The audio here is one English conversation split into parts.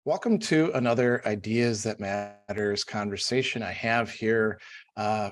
Welcome to another Ideas That Matters conversation. I have here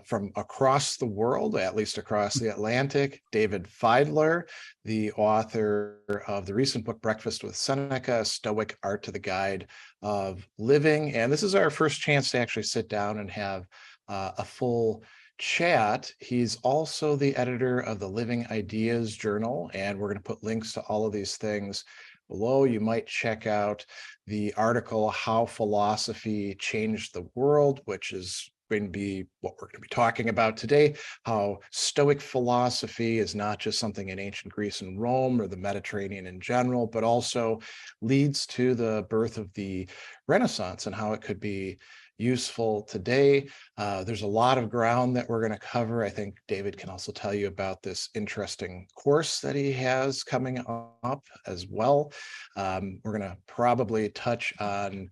from across the world, at least across the Atlantic, David Fideler, the author of the recent book, Breakfast with Seneca, Stoic Art to the Guide of Living. And this is our first chance to actually sit down and have a full chat. He's also the editor of the Living Ideas Journal, and we're going to put links to all of these things below. You might check out the article, How Philosophy Changed the World, which is going to be what we're going to be talking about today, how Stoic philosophy is not just something in ancient Greece and Rome or the Mediterranean in general, but also leads to the birth of the Renaissance and how it could be useful today. There's a lot of ground that we're going to cover. I think David can also tell you about this interesting course that he has coming up as well. We're going to probably touch on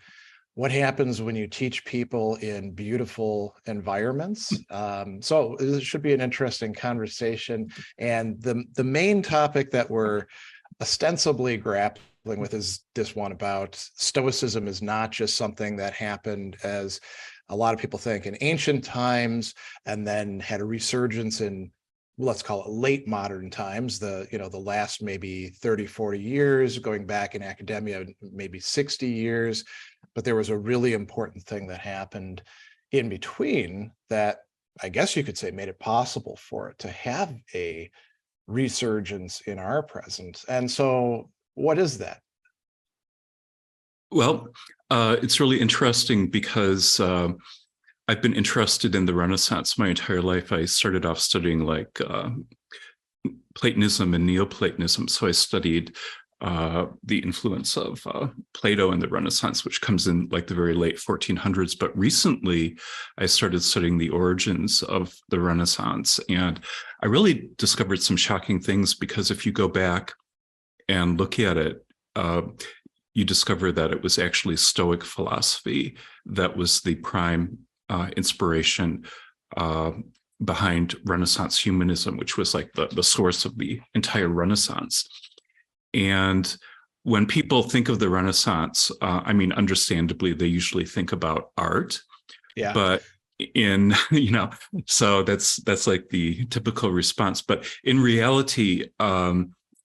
what happens when you teach people in beautiful environments. So this should be an interesting conversation. And the main topic that we're ostensibly grappling with is this one about Stoicism is not just something that happened, as a lot of people think, in ancient times and then had a resurgence in, let's call it, late modern times, the last maybe 30, 40 years, going back in academia, maybe 60 years. But there was a really important thing that happened in between that I guess you could say made it possible for it to have a resurgence in our present. And so what is that? Well, it's really interesting because I've been interested in the Renaissance my entire life. I started off studying Platonism and Neoplatonism. So I studied the influence of Plato in the Renaissance, which comes in like the very late 1400s. But recently, I started studying the origins of the Renaissance. And I really discovered some shocking things, because if you go back and look at it, you discover that it was actually Stoic philosophy that was the prime inspiration behind Renaissance humanism, which was like the source of the entire Renaissance. And when people think of the Renaissance, understandably, they usually think about art. Yeah. But so that's like the typical response. But in reality,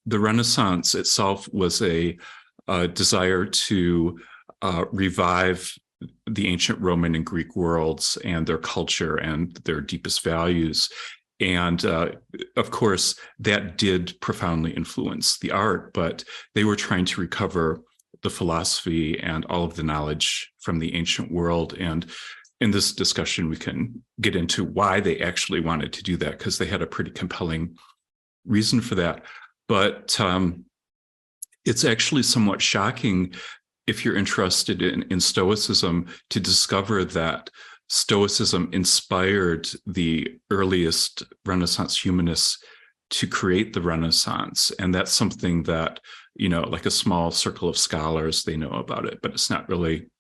the Renaissance itself was a desire to revive the ancient Roman and Greek worlds and their culture and their deepest values. And of course, that did profoundly influence the art, but they were trying to recover the philosophy and all of the knowledge from the ancient world. And in this discussion, we can get into why they actually wanted to do that, because they had a pretty compelling reason for that. But it's actually somewhat shocking, if you're interested in Stoicism, to discover that Stoicism inspired the earliest Renaissance humanists to create the Renaissance. And that's something that, like a small circle of scholars, they know about it, but it's not really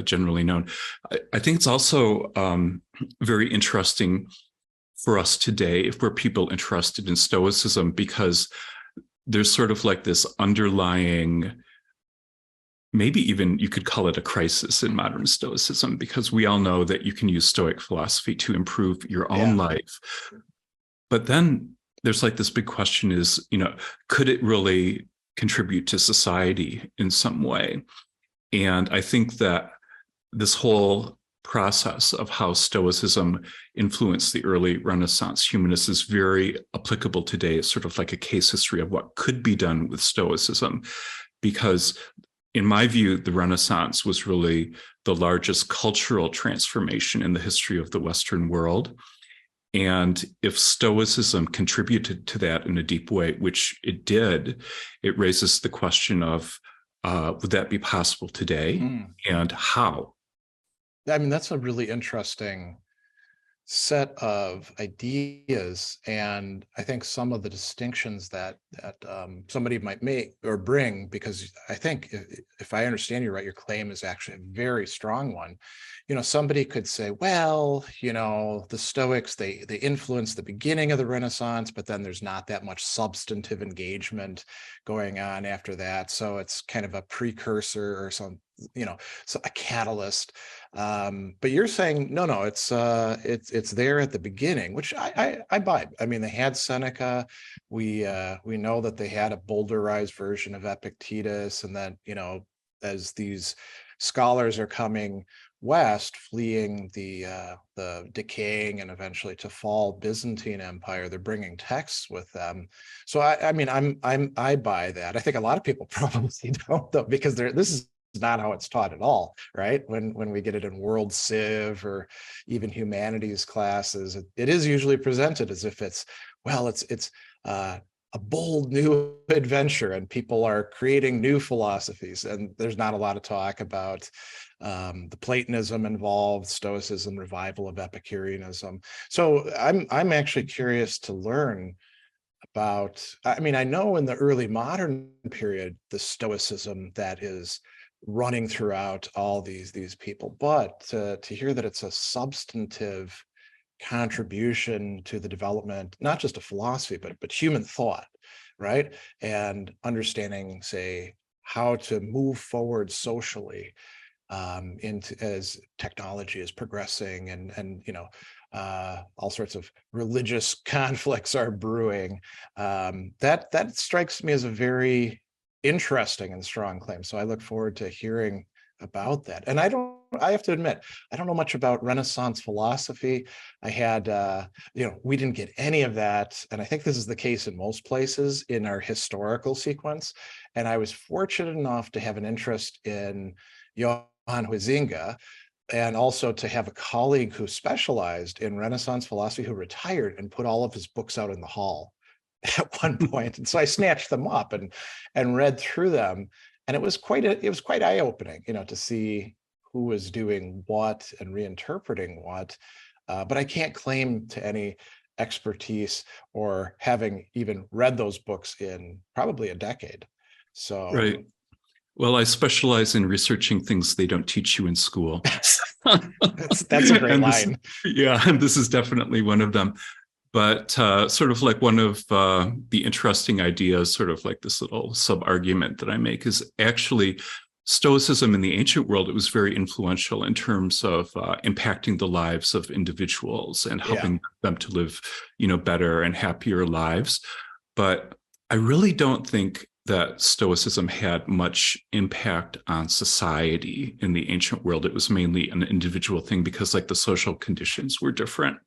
generally known. I think it's also very interesting for us today, if we're people interested in Stoicism, because there's sort of like this underlying, maybe even you could call it a crisis in modern Stoicism, because we all know that you can use Stoic philosophy to improve your own life. But then there's like this big question is, could it really contribute to society in some way? And I think that this whole process of how Stoicism influenced the early Renaissance humanists is very applicable today. It's sort of like a case history of what could be done with Stoicism, because in my view, the Renaissance was really the largest cultural transformation in the history of the Western world. And if Stoicism contributed to that in a deep way, which it did, it raises the question of, would that be possible today, and how? That's a really interesting set of ideas, and I think some of the distinctions that somebody might make or bring, because I think if I understand you right, your claim is actually a very strong one. Somebody could say, well, the Stoics, they influenced the beginning of the Renaissance, but then there's not that much substantive engagement going on after that, so it's kind of a precursor or so a catalyst. But you're saying no, it's there at the beginning, which I buy. I mean, they had Seneca. We know that they had a bowdlerized version of Epictetus, and then as these scholars are coming west, fleeing the decaying and eventually to fall Byzantine Empire, they're bringing texts with them. So I mean, I buy that. I think a lot of people probably don't, though, because this is not how it's taught at all, right? When we get it in World Civ or even humanities classes, it is usually presented as if it's a bold new adventure and people are creating new philosophies, and there's not a lot of talk about the Platonism involved, Stoicism, revival of Epicureanism. So I'm actually curious to learn about, I mean, I know in the early modern period, the Stoicism that is running throughout all these people, but to hear that it's a substantive contribution to the development, not just of philosophy, but human thought, right? And understanding, say, how to move forward socially into as technology is progressing, and all sorts of religious conflicts are brewing. That strikes me as a very interesting and strong claim. So I look forward to hearing about that. And I have to admit, I don't know much about Renaissance philosophy. I had, we didn't get any of that. And I think this is the case in most places in our historical sequence. And I was fortunate enough to have an interest in Johann Huizinga, and also to have a colleague who specialized in Renaissance philosophy who retired and put all of his books out in the hall at one point. And so I snatched them up and read through them. And it was quite eye-opening, to see who was doing what and reinterpreting what. But I can't claim to any expertise or having even read those books in probably a decade. So right. Well, I specialize in researching things they don't teach you in school. that's a great line. And this is definitely one of them. But sort of like one of the interesting ideas, sort of like this little sub-argument that I make, is actually Stoicism in the ancient world. It was very influential in terms of impacting the lives of individuals and helping them to live, better and happier lives. But I really don't think that Stoicism had much impact on society in the ancient world. It was mainly an individual thing because like the social conditions were different.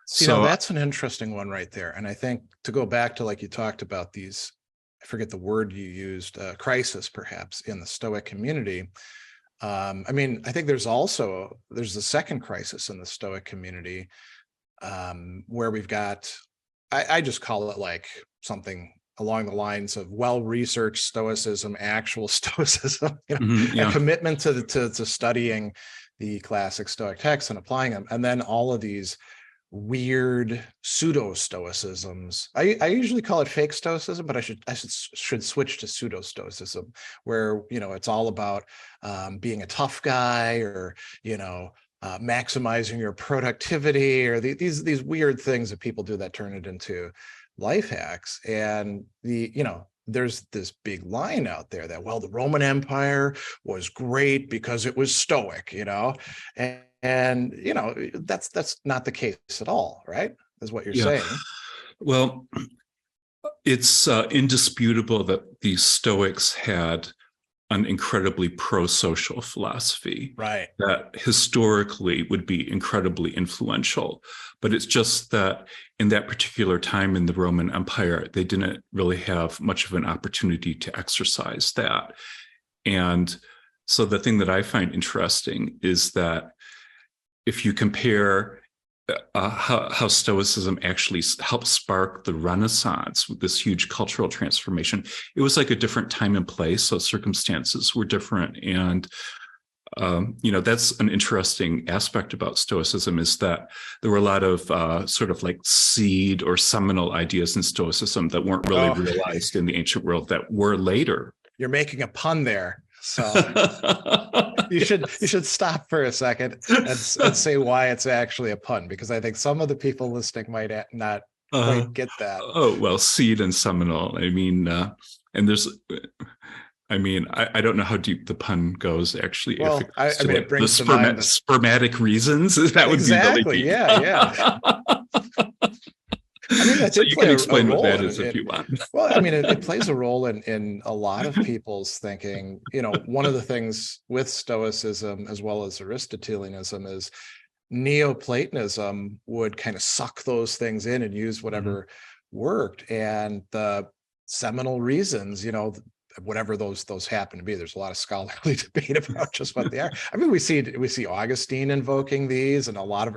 So that's an interesting one right there. And I think to go back to, like, you talked about these, I forget the word you used, crisis perhaps in the Stoic community. I mean, I think there's a second crisis in the Stoic community where we've got, I just call it like something along the lines of well-researched Stoicism, actual Stoicism, a commitment to studying the classic Stoic texts and applying them. And then all of these weird pseudo-Stoicisms. I usually call it fake Stoicism, but I should switch to pseudo-Stoicism, where it's all about being a tough guy, or maximizing your productivity, or these weird things that people do that turn it into life hacks. And there's this big line out there that, well, the Roman Empire was great because it was Stoic, and that's not the case at all, right? Is what you're saying. Well, it's indisputable that the Stoics had an incredibly pro-social philosophy, right, that historically would be incredibly influential. But it's just that in that particular time in the Roman Empire, they didn't really have much of an opportunity to exercise that. And so the thing that I find interesting is that if you compare how Stoicism actually helped spark the Renaissance with this huge cultural transformation, it was like a different time and place, so circumstances were different. And that's an interesting aspect about Stoicism, is that there were a lot of sort of like seed or seminal ideas in Stoicism that weren't really realized in the ancient world, that were later. You're making a pun there. So you should stop for a second and say why it's actually a pun, because I think some of the people listening might not quite get that. Oh, well, seed and seminal. I mean, and there's, I mean, I don't know how deep the pun goes, actually. Well, If it goes to I mean, like it brings to mind the spermatic reasons, that would be really exactly, deep. yeah. I mean, that So did you play can a explain what role that in is if it. you want. Well, I mean, it plays a role in a lot of people's thinking. You know, one of the things with Stoicism as well as Aristotelianism is Neoplatonism would kind of suck those things in and use whatever worked. And the seminal reasons, you know, whatever those happen to be, there's a lot of scholarly debate about just what they are. I mean, we see Augustine invoking these, and a lot of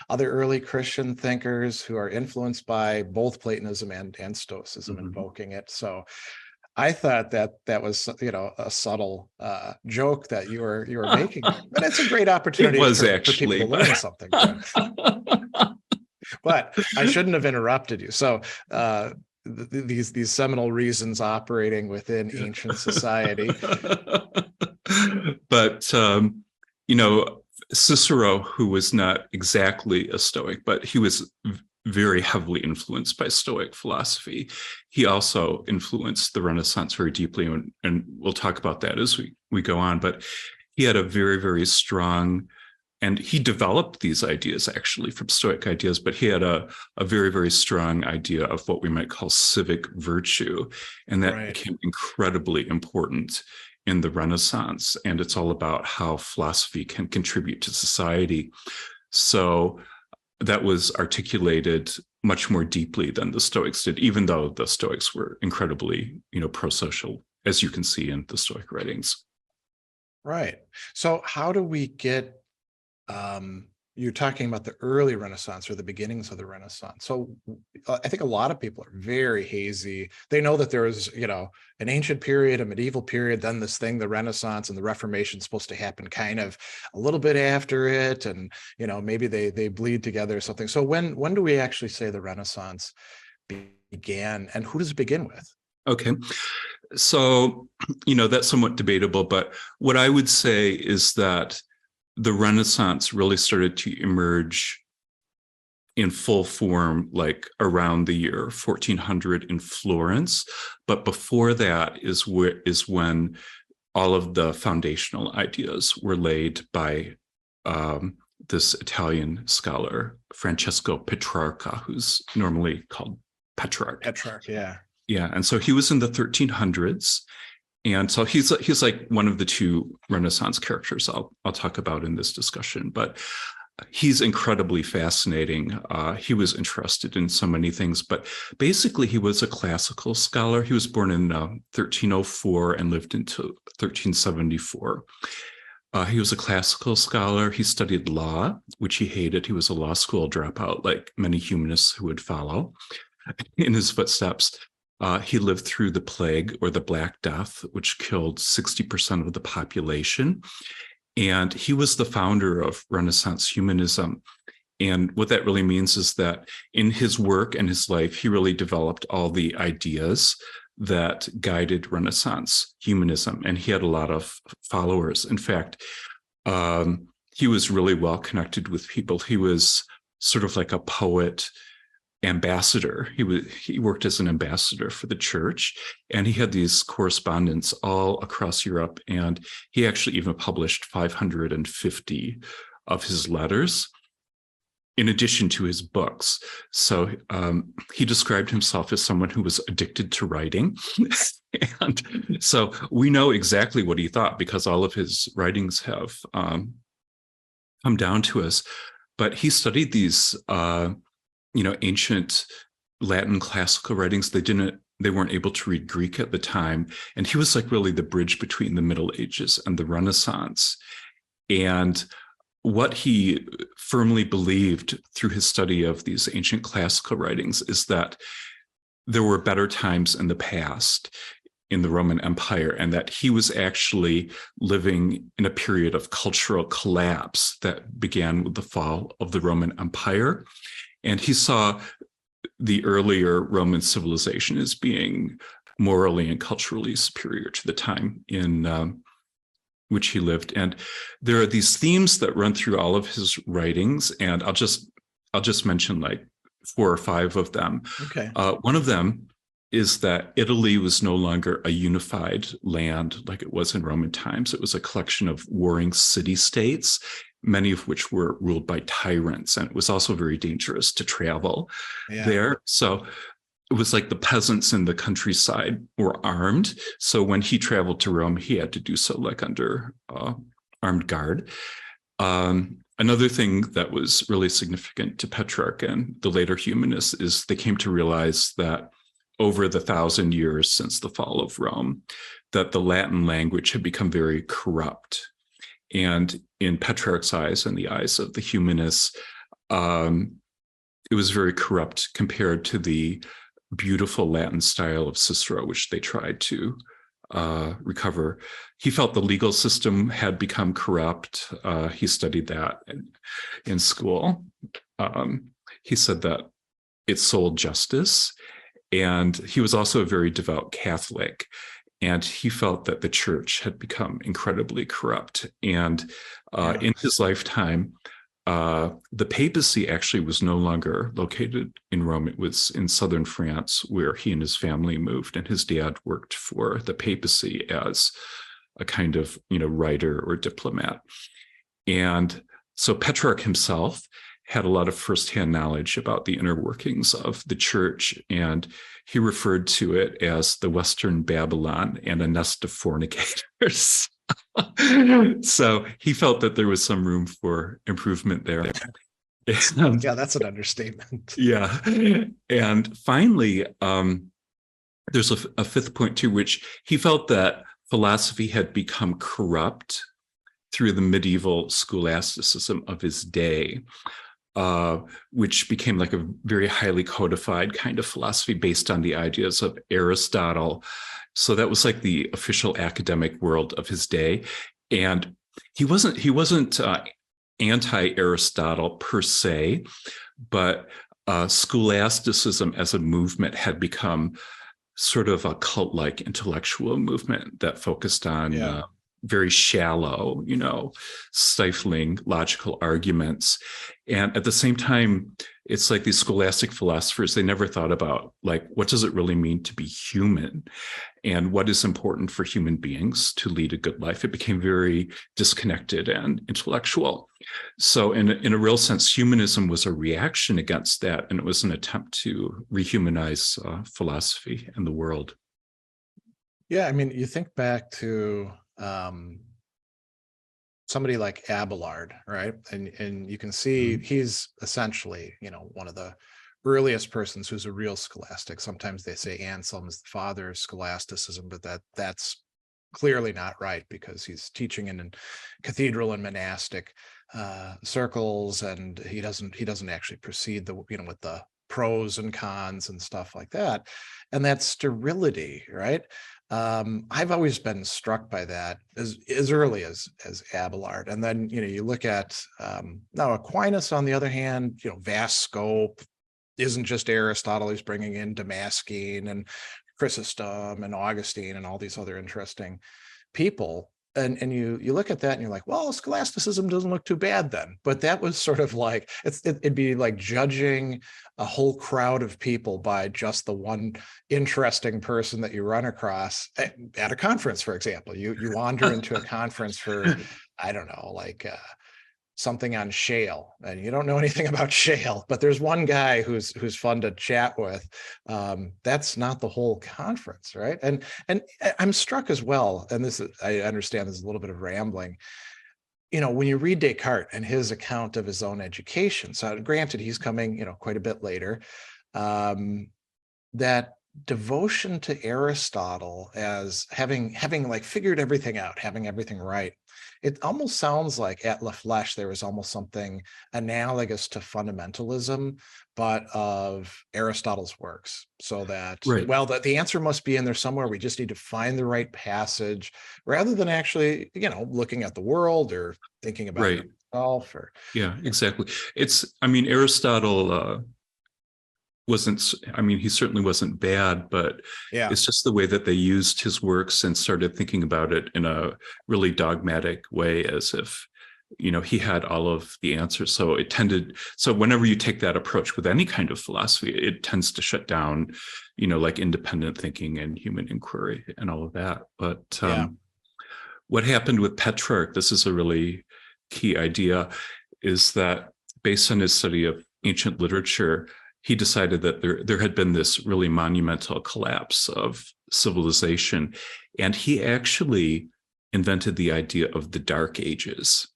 other early Christian thinkers who are influenced by both Platonism and Stoicism invoking it. So I thought that was, you know, a subtle joke that you were making, but it's a great opportunity It was for actually, people to learn something. But I shouldn't have interrupted you. So these seminal reasons operating within ancient society. But you know, Cicero, who was not exactly a Stoic, but he was very heavily influenced by Stoic philosophy. He also influenced the Renaissance very deeply, and we'll talk about that as we go on. But he had a very, very strong, and he developed these ideas actually from Stoic ideas, but he had a very, very strong idea of what we might call civic virtue. And that became incredibly important in the Renaissance. And it's all about how philosophy can contribute to society. So that was articulated much more deeply than the Stoics did, even though the Stoics were incredibly, you know, pro-social, as you can see in the Stoic writings. Right. So how do we get, you're talking about the early Renaissance or the beginnings of the Renaissance. So I think a lot of people are very hazy. They know that there was, you know, an ancient period, a medieval period, then this thing, the Renaissance and the Reformation is supposed to happen kind of a little bit after it. And, you know, maybe they bleed together or something. So when do we actually say the Renaissance began, and who does it begin with? Okay. So, you know, that's somewhat debatable, but what I would say is that the Renaissance really started to emerge in full form, like around the year 1400 in Florence. But before that is when all of the foundational ideas were laid by this Italian scholar, Francesco Petrarca, who's normally called Petrarch. Petrarch, yeah. Yeah, and so he was in the 1300s. And so he's like one of the two Renaissance characters I'll talk about in this discussion, but he's incredibly fascinating. He was interested in so many things, but basically he was a classical scholar. He was born in 1304 and lived until 1374. He was a classical scholar. He studied law, which he hated. He was a law school dropout, like many humanists who would follow in his footsteps. He lived through the plague, or the Black Death, which killed 60% of the population. And he was the founder of Renaissance humanism. And what that really means is that in his work and his life, he really developed all the ideas that guided Renaissance humanism. And he had a lot of followers. In fact, he was really well connected with people. He was sort of like a poet ambassador. He worked as an ambassador for the church, and he had these correspondents all across Europe, and he actually even published 550 of his letters in addition to his books. So he described himself as someone who was addicted to writing. And so we know exactly what he thought because all of his writings have come down to us. But he studied these ancient Latin classical writings. They weren't able to read Greek at the time. And he was like really the bridge between the Middle Ages and the Renaissance. And what he firmly believed through his study of these ancient classical writings is that there were better times in the past in the Roman Empire, and that he was actually living in a period of cultural collapse that began with the fall of the Roman Empire. And he saw the earlier Roman civilization as being morally and culturally superior to the time in which he lived. And there are these themes that run through all of his writings, and I'll just mention like 4 or 5 of them. Okay. One of them is that Italy was no longer a unified land like it was in Roman times. It was a collection of warring city-states, many of which were ruled by tyrants. And it was also very dangerous to travel there. So it was like the peasants in the countryside were armed. So when he traveled to Rome, he had to do so like under armed guard. Another thing that was really significant to Petrarch and the later humanists is they came to realize that over the 1,000 years since the fall of Rome, that the Latin language had become very corrupt. And in Petrarch's eyes and the eyes of the humanists, it was very corrupt compared to the beautiful Latin style of Cicero, which they tried to recover. He felt the legal system had become corrupt. He studied that in school. He said that it sold justice. And he was also a very devout Catholic. And he felt that the church had become incredibly corrupt. And in his lifetime, the papacy actually was no longer located in Rome. It was in southern France, where he and his family moved. And his dad worked for the papacy as a kind of, writer or diplomat. And so Petrarch himself had a lot of firsthand knowledge about the inner workings of the church, and he referred to it as the Western Babylon and a nest of fornicators. So he felt that there was some room for improvement there. Yeah, that's an understatement. Yeah. And finally, there's a fifth point too, which he felt that philosophy had become corrupt through the medieval scholasticism of his day. Which became like a very highly codified kind of philosophy based on the ideas of Aristotle. So that was like the official academic world of his day. And he wasn't anti-Aristotle per se, but scholasticism as a movement had become sort of a cult-like intellectual movement that focused on very shallow, stifling logical arguments. And at the same time, it's like these scholastic philosophers, they never thought about like, what does it really mean to be human? And what is important for human beings to lead a good life? It became very disconnected and intellectual. So in a real sense, humanism was a reaction against that. And it was an attempt to rehumanize philosophy and the world. Yeah, I mean, you think back to somebody like Abelard, right? And you can see he's essentially, one of the earliest persons who's a real scholastic. Sometimes they say Anselm's the father of scholasticism, but that's clearly not right, because he's teaching in cathedral and monastic circles, and he doesn't actually proceed with the pros and cons and stuff like that. And that sterility, right? I've always been struck by that as early as Abelard. And then, you look at now Aquinas, on the other hand, vast scope, isn't just Aristotle. He's bringing in Damascene and Chrysostom and Augustine and all these other interesting people. And you look at that and you're like, well, scholasticism doesn't look too bad then. But that was sort of like, it'd be like judging a whole crowd of people by just the one interesting person that you run across at a conference, for example. You wander into a conference for, I don't know, like something on shale, and you don't know anything about shale, but there's one guy who's fun to chat with. That's not the whole conference, right? And I'm struck as well, and I understand this is a little bit of rambling. When you read Descartes and his account of his own education, so granted he's coming, quite a bit later, that devotion to Aristotle as having like figured everything out, having everything right. It almost sounds like at La Flèche, there was almost something analogous to fundamentalism, but of Aristotle's works. So that, well, that the answer must be in there somewhere. We just need to find the right passage rather than actually, looking at the world or thinking about itself. Yeah, exactly. Aristotle he certainly wasn't bad, but it's just the way that they used his works and started thinking about it in a really dogmatic way, as if he had all of the answers. So whenever you take that approach with any kind of philosophy, it tends to shut down, like independent thinking and human inquiry and all of that. But what happened with Petrarch, this is a really key idea, is that based on his study of ancient literature, he decided that there had been this really monumental collapse of civilization. And he actually invented the idea of the Dark Ages.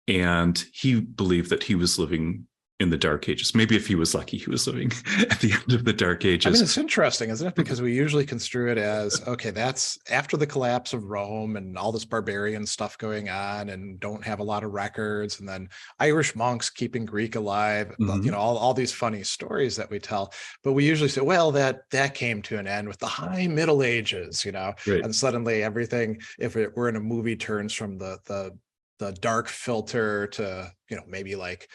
And he believed that he was living in the Dark Ages. Maybe if he was lucky, he was living at the end of the Dark Ages. I mean, it's interesting, isn't it? Because we usually construe it as, okay, that's after the collapse of Rome and all this barbarian stuff going on and don't have a lot of records. And then Irish monks keeping Greek alive, all these funny stories that we tell. But we usually say, well, that came to an end with the High Middle Ages, Right. and suddenly everything, if it were in a movie, turns from the dark filter to, maybe like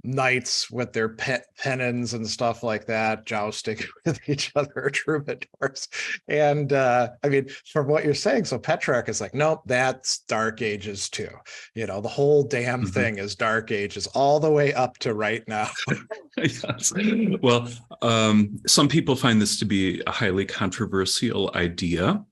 knights with their pennons and stuff like that, jousting with each other, troubadours. And I mean, from what you're saying, so Petrarch is like, nope, that's Dark Ages too. The whole damn thing is Dark Ages all the way up to right now. Yes. Well, some people find this to be a highly controversial idea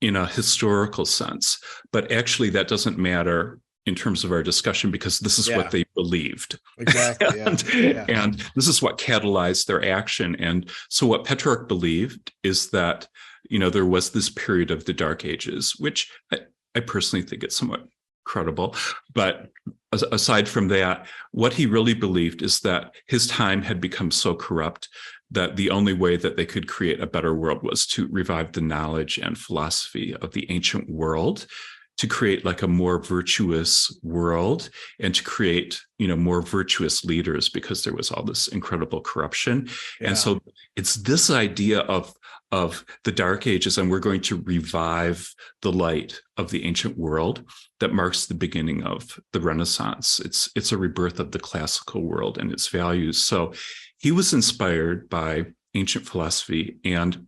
in a historical sense, but actually that doesn't matter in terms of our discussion, because this is what they believed. Exactly. And this is what catalyzed their action. And so what Petrarch believed is that, there was this period of the Dark Ages, which I personally think it's somewhat credible. But aside from that, what he really believed is that his time had become so corrupt that the only way that they could create a better world was to revive the knowledge and philosophy of the ancient world, to create like a more virtuous world and to create, more virtuous leaders, because there was all this incredible corruption. And so it's this idea of the Dark Ages, and we're going to revive the light of the ancient world, that marks the beginning of the Renaissance. It's a rebirth of the classical world and its values. So he was inspired by ancient philosophy, and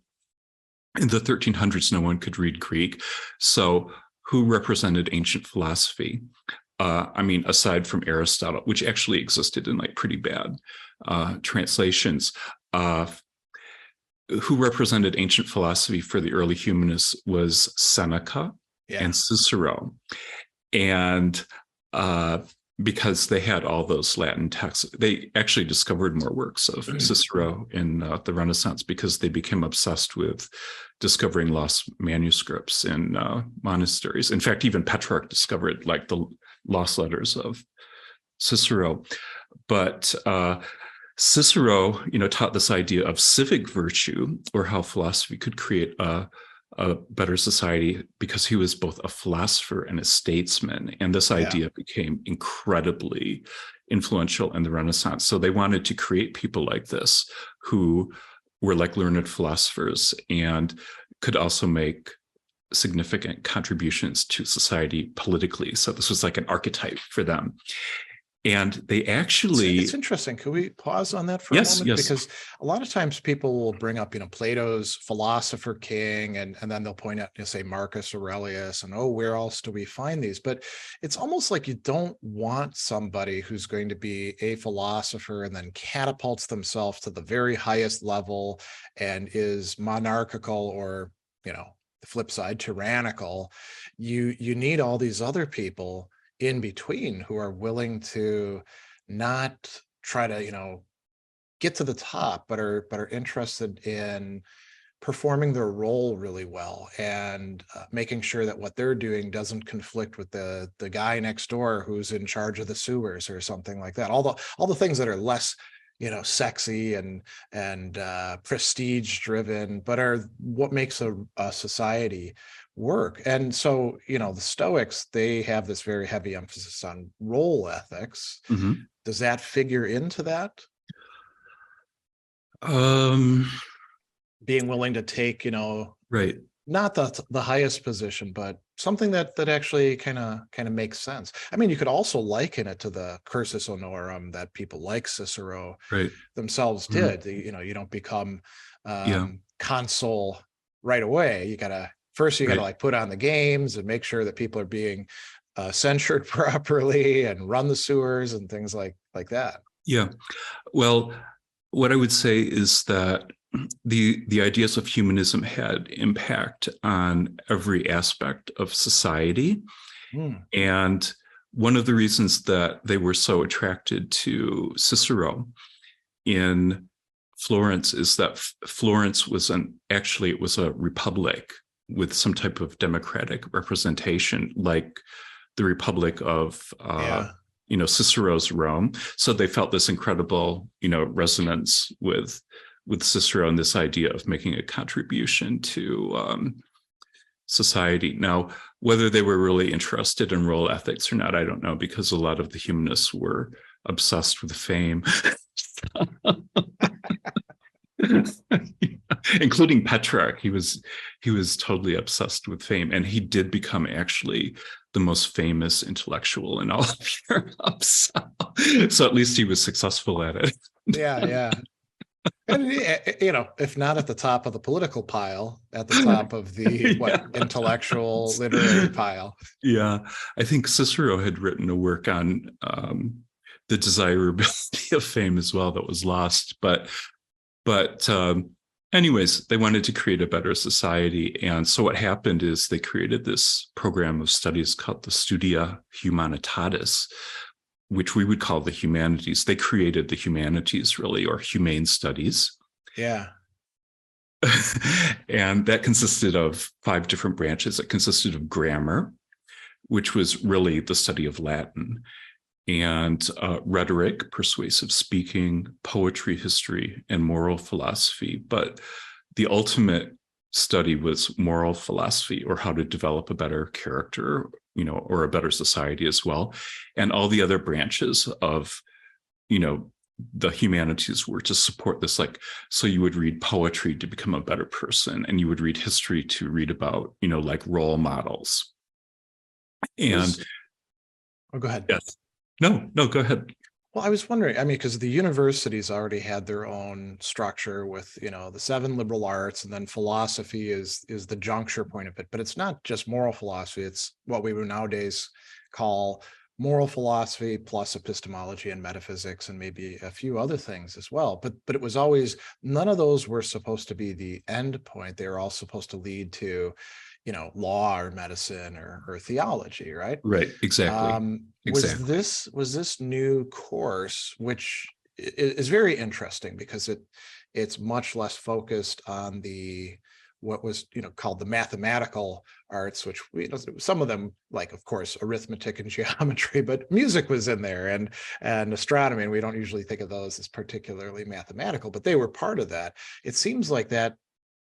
in the 1300s, no one could read Greek. So who represented ancient philosophy? Aside from Aristotle, which actually existed in like pretty bad translations, who represented ancient philosophy for the early humanists was Seneca and Cicero. And because they had all those Latin texts, they actually discovered more works of Cicero in the Renaissance, because they became obsessed with discovering lost manuscripts in monasteries. In fact, even Petrarch discovered like the lost letters of Cicero. But Cicero, taught this idea of civic virtue, or how philosophy could create a better society, because he was both a philosopher and a statesman. And this idea became incredibly influential in the Renaissance. So they wanted to create people like this, who were like learned philosophers and could also make significant contributions to society politically. So this was like an archetype for them. And they actually... It's interesting. Could we pause on that for a moment? Yes. Because a lot of times people will bring up, Plato's philosopher king, and then they'll point out, say, Marcus Aurelius, and, where else do we find these? But it's almost like you don't want somebody who's going to be a philosopher and then catapults themselves to the very highest level and is monarchical, or, the flip side, tyrannical. You need all these other people in between who are willing to not try to, get to the top, but are interested in performing their role really well, and making sure that what they're doing doesn't conflict with the guy next door who's in charge of the sewers or something like that. All the things that are less, sexy and prestige driven, but are what makes a society work. And so, the Stoics, they have this very heavy emphasis on role ethics. Does that figure into that? Being willing to take, Right. not the highest position, but something that actually kind of makes sense. I mean, you could also liken it to the cursus honorum that people like Cicero themselves did. You don't become consul right away. You gotta like put on the games and make sure that people are being censured properly and run the sewers and things like that. Yeah. Well, what I would say is that the ideas of humanism had impact on every aspect of society. And one of the reasons that they were so attracted to Cicero in Florence is that Florence was it was a republic with some type of democratic representation, like the Republic of Cicero's Rome. So they felt this incredible, resonance with Cicero and this idea of making a contribution to society. Now, whether they were really interested in moral ethics or not, I don't know, because a lot of the humanists were obsessed with fame. Including Petrarch. He was totally obsessed with fame, and he did become actually the most famous intellectual in all of Europe. So at least he was successful at it. Yeah. And if not at the top of the political pile, at the top of the intellectual literary pile. Yeah, I think Cicero had written a work on the desirability of fame as well that was lost, but anyways, they wanted to create a better society. And so what happened is they created this program of studies called the Studia Humanitatis, which we would call the humanities. They created the humanities, really, or humane studies. Yeah. And that consisted of 5 different branches. It consisted of grammar, which was really the study of Latin, and rhetoric, persuasive speaking, poetry, history, and moral philosophy. But the ultimate study was moral philosophy, or how to develop a better character, or a better society as well. And all the other branches of, the humanities were to support this. Like, so you would read poetry to become a better person, and you would read history to read about, like role models. And go ahead. Yes. No, go ahead. Well, I was wondering, because the universities already had their own structure with, the 7 liberal arts, and then philosophy is the juncture point of it. But it's not just moral philosophy. It's what we would nowadays call moral philosophy plus epistemology and metaphysics, and maybe a few other things as well. But it was always, none of those were supposed to be the end point. They were all supposed to lead to, law or medicine or theology, right? Right, exactly. Was this new course, which is very interesting because it's much less focused on what was called the mathematical arts, which some of them, like of course arithmetic and geometry, but music was in there, and astronomy, and we don't usually think of those as particularly mathematical, but they were part of that. It seems like that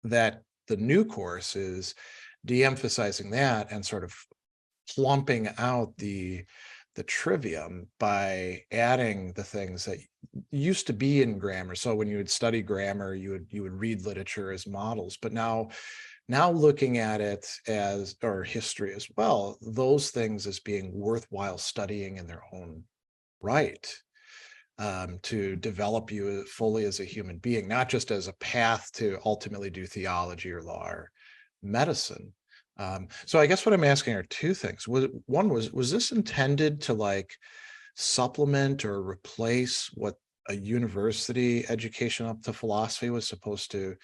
the new course is de-emphasizing that and sort of plumping out the trivium by adding the things that used to be in grammar. So when you would study grammar, you would read literature as models, but now looking at it or history as well, those things as being worthwhile studying in their own right, to develop you fully as a human being, not just as a path to ultimately do theology or law or medicine. So I guess what I'm asking are 2 things. One was this intended to supplement or replace what a university education up to philosophy was supposed to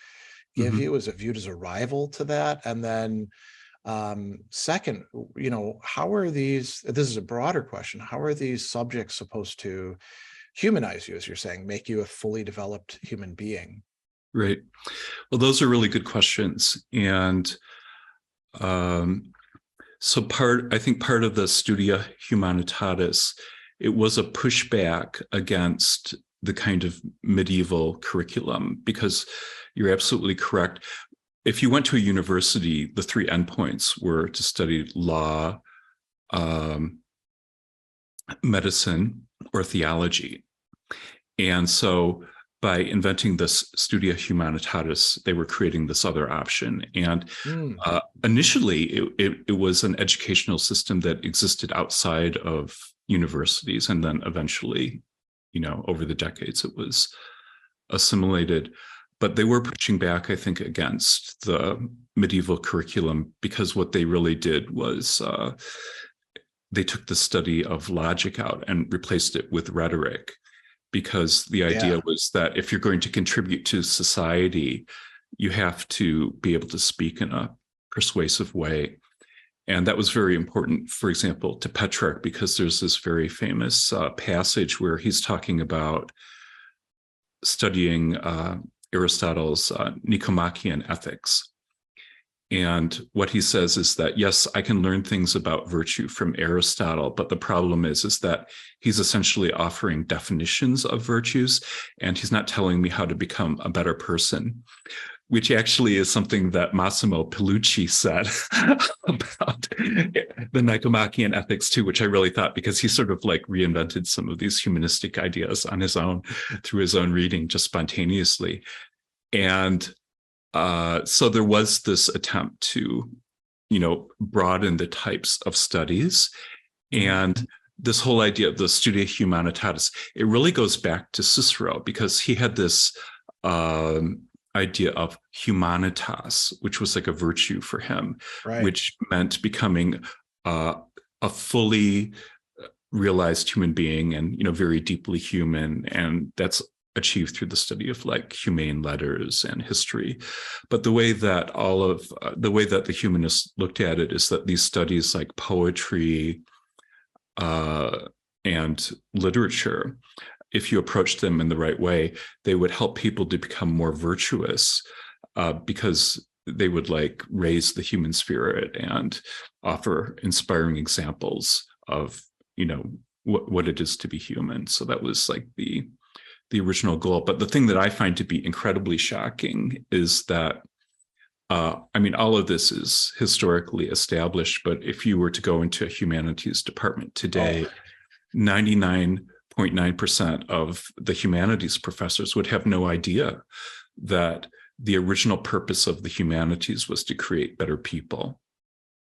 give you? Was it viewed as a rival to that? And then second, how are this is a broader question, how are these subjects supposed to humanize you, as you're saying, make you a fully developed human being? Right. Well, those are really good questions. And so I think part of the Studia Humanitatis, it was a pushback against the kind of medieval curriculum, because you're absolutely correct. If you went to a university, the 3 endpoints were to study law, medicine, or theology. And so by inventing this Studia Humanitatis, they were creating this other option. And initially, it was an educational system that existed outside of universities. And then eventually, over the decades, it was assimilated. But they were pushing back, I think, against the medieval curriculum, because what they really did was they took the study of logic out and replaced it with rhetoric, because the idea was that if you're going to contribute to society, you have to be able to speak in a persuasive way. And that was very important, for example, to Petrarch, because there's this very famous passage where he's talking about studying Aristotle's Nicomachean ethics. And what he says is that, yes, I can learn things about virtue from Aristotle, but the problem is that he's essentially offering definitions of virtues, and he's not telling me how to become a better person, which actually is something that Massimo Pilucci said about the Nicomachean ethics too, which I really thought, because he sort of like reinvented some of these humanistic ideas on his own through his own reading, just spontaneously. And so there was this attempt to, broaden the types of studies. And this whole idea of the studia humanitatis, it really goes back to Cicero, because he had this idea of humanitas, which was like a virtue for him, which meant becoming a fully realized human being, and very deeply human. And that's achieved through the study of like humane letters and history. But the way that the humanists looked at it is that these studies like poetry and literature, if you approach them in the right way, they would help people to become more virtuous, because they would like raise the human spirit and offer inspiring examples of, what it is to be human. So that was like the original goal. But the thing that I find to be incredibly shocking is that, all of this is historically established, but if you were to go into a humanities department today, 99.9% of the humanities professors would have no idea that the original purpose of the humanities was to create better people.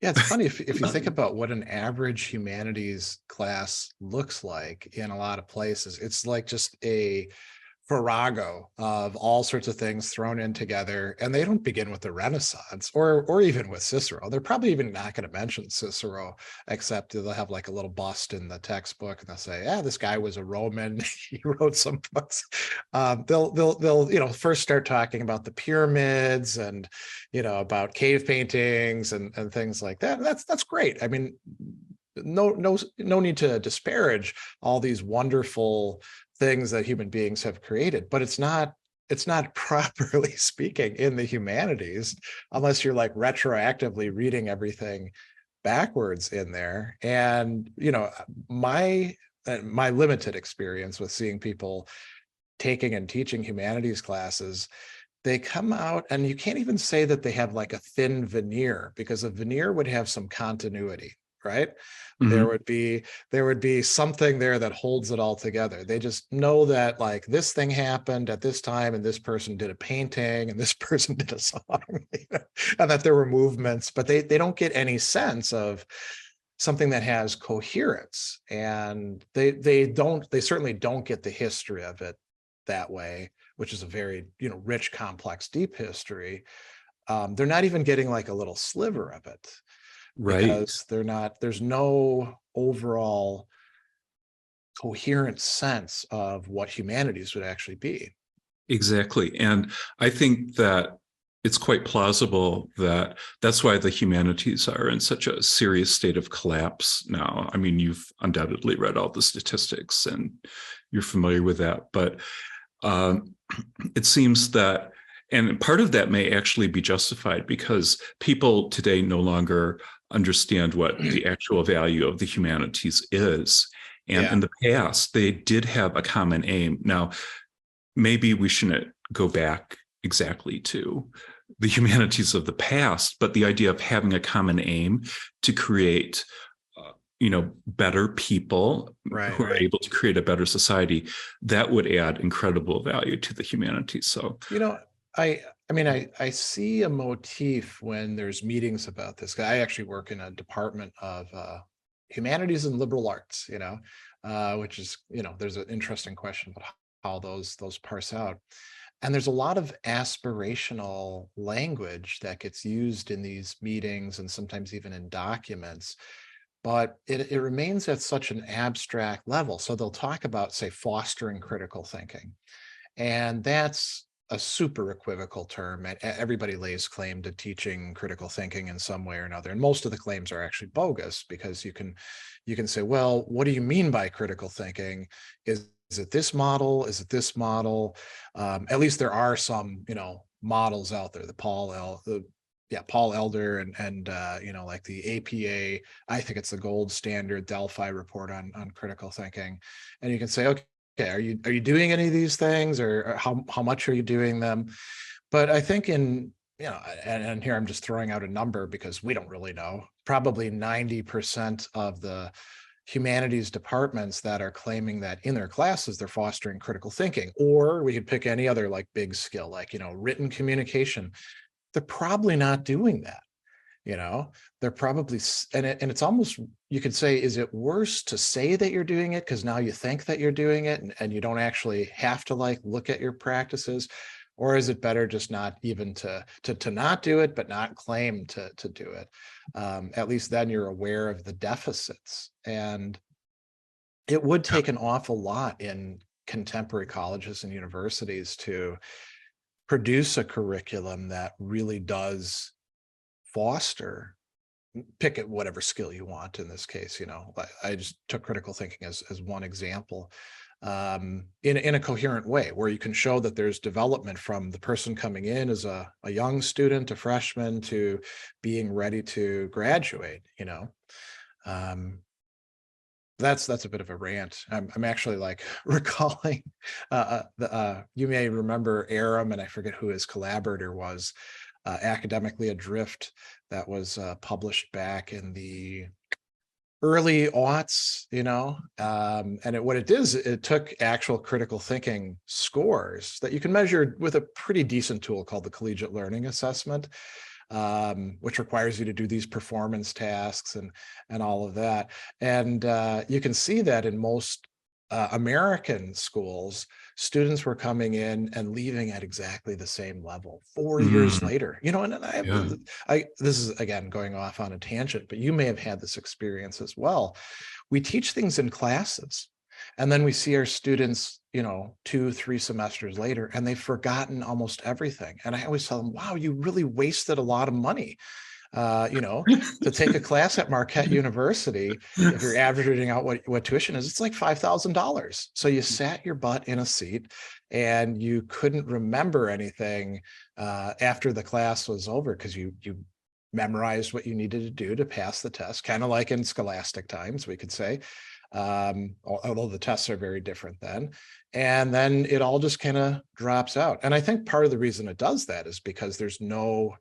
Yeah, it's funny if you think about what an average humanities class looks like in a lot of places. It's like just a farrago of all sorts of things thrown in together, and they don't begin with the Renaissance or even with Cicero. They're probably even not going to mention Cicero, except they'll have like a little bust in the textbook, and they'll say, "Yeah, this guy was a Roman. He wrote some books." They'll first start talking about the pyramids and about cave paintings and things like that. That's great. I mean, no need to disparage all these wonderful things that human beings have created, but it's not properly speaking in the humanities unless you're like retroactively reading everything backwards in there. And my limited experience with seeing people taking and teaching humanities classes, they come out and you can't even say that they have like a thin veneer, because a veneer would have some continuity, right? Mm-hmm. There would be something there that holds it all together. They just know that like this thing happened at this time, and this person did a painting, and this person did a song, and that there were movements, but they don't get any sense of something that has coherence, and they certainly don't get the history of it that way, which is a very rich, complex, deep history. They're not even getting like a little sliver of it. Right. Because there's no overall coherent sense of what humanities would actually be. Exactly. And I think that it's quite plausible that that's why the humanities are in such a serious state of collapse now. I mean, you've undoubtedly read all the statistics and you're familiar with that, but it seems that, and part of that may actually be justified, because people today no longer understand what the actual value of the humanities is. And in the past, they did have a common aim. Now, maybe we shouldn't go back exactly to the humanities of the past, but the idea of having a common aim to create better people who are able to create a better society, that would add incredible value to the humanities. So, I see a motif when there's meetings about this. I actually work in a department of humanities and liberal arts, which is, there's an interesting question about how those parse out. And there's a lot of aspirational language that gets used in these meetings and sometimes even in documents. but it remains at such an abstract level. So they'll talk about, say, fostering critical thinking. And that's a super equivocal term. And everybody lays claim to teaching critical thinking in some way or another. And most of the claims are actually bogus, because you can say, well, what do you mean by critical thinking? Is it this model? Is it this model? At least there are some, models out there. Paul Elder and like the APA. I think it's the gold standard Delphi report on critical thinking. And you can say, okay, are you doing any of these things, or how much are you doing them? But I think and here I'm just throwing out a number because we don't really know. Probably 90% of the humanities departments that are claiming that in their classes they're fostering critical thinking, or we could pick any other like big skill, like written communication. They're probably not doing that. They're probably, and it's almost, you could say, is it worse to say that you're doing it because now you think that you're doing it and you don't actually have to like look at your practices? Or is it better just not even to not do it, but not claim to do it? At least then you're aware of the deficits. And it would take an awful lot in contemporary colleges and universities to produce a curriculum that really does foster, pick at whatever skill you want. In this case, I just took critical thinking as one example, in a coherent way, where you can show that there's development from the person coming in as a young student, a freshman, to being ready to graduate. That's a bit of a rant. I'm actually like recalling, you may remember Aram, and I forget who his collaborator was, Academically Adrift, that was published back in the early aughts, and what it did is it took actual critical thinking scores that you can measure with a pretty decent tool called the Collegiate Learning Assessment, which requires you to do these performance tasks and all of that. And you can see that in most American schools, students were coming in and leaving at exactly the same level 4 years later. This is again going off on a tangent, but you may have had this experience as well. We teach things in classes, and then we see our students, 2-3 semesters later, and they've forgotten almost everything. And I always tell them, wow, you really wasted a lot of money. To take a class at Marquette University, if you're averaging out what tuition is, it's like $5,000. So you sat your butt in a seat and you couldn't remember anything after the class was over, because you memorized what you needed to do to pass the test, kind of like in scholastic times, we could say, although the tests are very different then. And then it all just kind of drops out. And I think part of the reason it does that is because there's no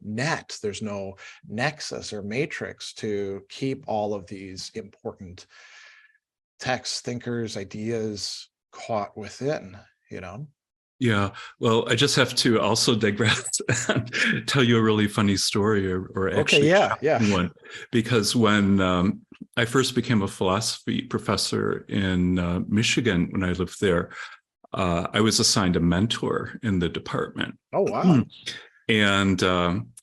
there's no nexus or matrix to keep all of these important texts, thinkers, ideas caught within, Yeah, well, I just have to also digress and tell you a really funny story, or actually one, because when I first became a philosophy professor in Michigan, when I lived there, I was assigned a mentor in the department. Oh, wow. And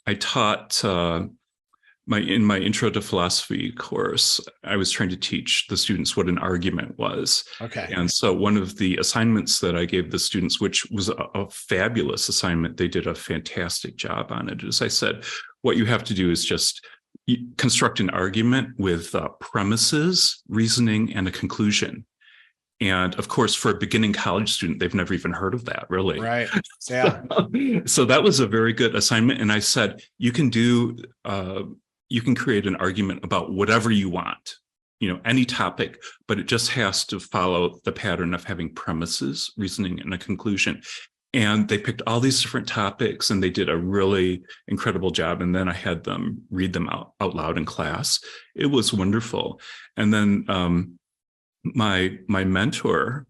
I taught in my intro to philosophy course, I was trying to teach the students what an argument was. Okay. And so one of the assignments that I gave the students, which was a fabulous assignment, they did a fantastic job on it, is I said, what you have to do is just construct an argument with premises, reasoning, and a conclusion. And of course, for a beginning college student, they've never even heard of that, really. Right. Yeah. So that was a very good assignment. And I said, you can create an argument about whatever you want, any topic, but it just has to follow the pattern of having premises, reasoning, and a conclusion. And they picked all these different topics and they did a really incredible job. And then I had them read them out loud in class. It was wonderful. And then my mentor,